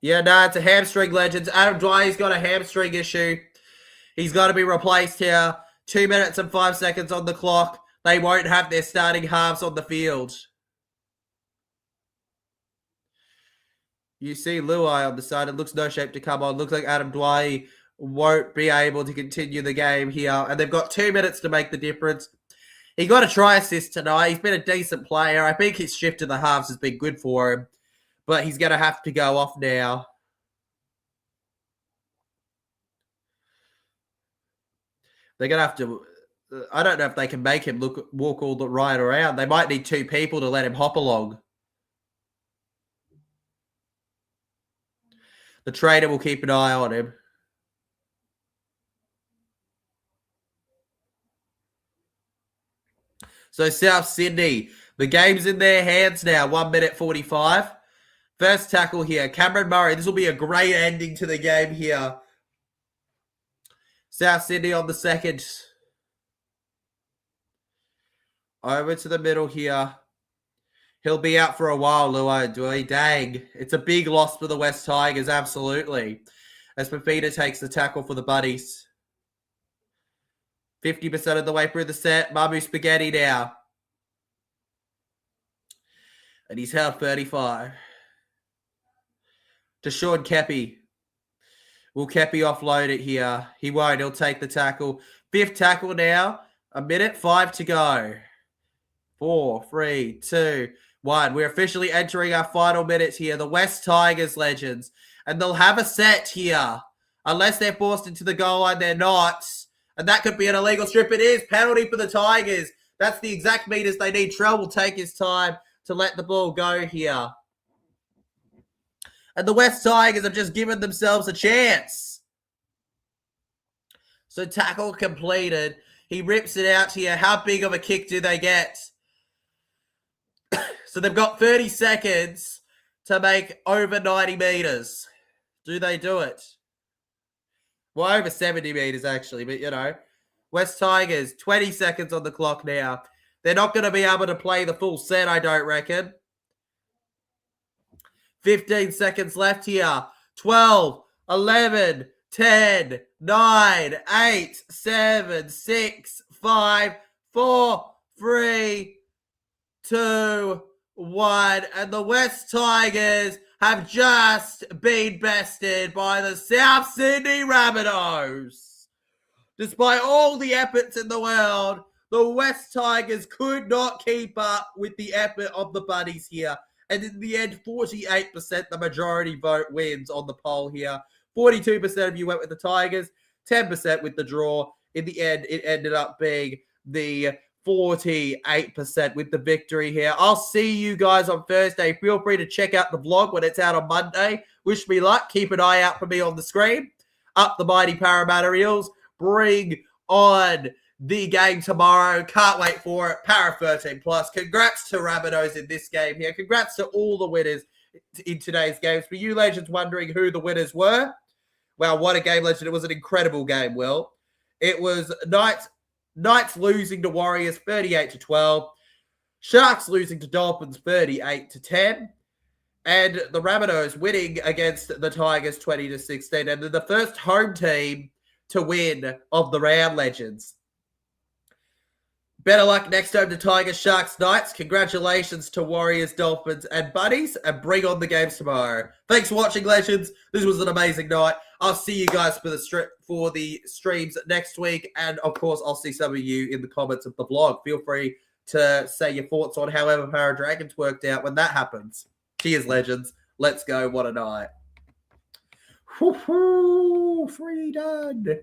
Yeah, no, it's a hamstring, Legends. Adam Dwyer's got a hamstring issue. He's got to be replaced here. 2 minutes and 5 seconds on the clock. They won't have their starting halves on the field. You see Luai on the side. It looks no shape to come on. Looks like Adam Dwyer won't be able to continue the game here. And they've got 2 minutes to make the difference. He got a try assist tonight. He's been a decent player. I think his shift to the halves has been good for him. But he's going to have to go off now. They're going to have to... I don't know if they can make him walk all the right around. They might need 2 people to let him hop along. The trainer will keep an eye on him. So South Sydney, the game's in their hands now. 1 minute 45. First tackle here. Cameron Murray. This will be a great ending to the game here. South Sydney on the second. Over to the middle here. He'll be out for a while, Luai. Dang. It's a big loss for the West Tigers, absolutely. As Fafita takes the tackle for the Buddies. 50% of the way through the set. Mamu Spaghetti now. And he's held 35. To Sean Kepi. Will Kepi offload it here? He won't. He'll take the tackle. 5th tackle now. 1 minute 5 to go. 4, 3, 2, 1. We're officially entering our final minutes here. The West Tigers, Legends. And they'll have a set here. Unless they're forced into the goal line, they're not. And that could be an illegal strip. It is. Penalty for the Tigers. That's the exact meters they need. Trell will take his time to let the ball go here. And the West Tigers have just given themselves a chance. So tackle completed. He rips it out here. How big of a kick do they get? So they've got 30 seconds to make over 90 meters. Do they do it? Well, over 70 meters, actually. But, you know, West Tigers, 20 seconds on the clock now. They're not going to be able to play the full set, I don't reckon. 15 seconds left here. 12, 11, 10, 9, 8, 7, 6, 5, 4, 3, 2, 1. And the West Tigers have just been bested by the South Sydney Rabbitohs. Despite all the efforts in the world, the West Tigers could not keep up with the effort of the Buddies here. And in the end, 48%, the majority vote wins on the poll here. 42% of you went with the Tigers, 10% with the draw. In the end, it ended up being the 48% with the victory here. I'll see you guys on Thursday. Feel free to check out the vlog when it's out on Monday. Wish me luck. Keep an eye out for me on the screen. Up the mighty Parramatta Eels. Bring on the game tomorrow. Can't wait for it. Para 13 plus. Congrats to Rabbitohs in this game here. Congrats to all the winners in today's games. For you Legends wondering who the winners were, wow, what a game, Legend. It was an incredible game, Will. It was Knights losing to Warriors 38-12. Sharks losing to Dolphins 38-10. and the Rabbitohs winning against the Tigers 20-16, and they're the first home team to win of the round, legends. Better luck next time to Tigers, Sharks, Knights. Congratulations to Warriors, Dolphins, and Buddies, and bring on the games tomorrow. Thanks for watching, legends. This was an amazing night. I'll see you guys for the streams next week, and of course, I'll see some of you in the comments of the vlog. Feel free to say your thoughts on however Para Dragons worked out when that happens. Cheers, legends. Let's go. What a night. Woo-hoo, free done.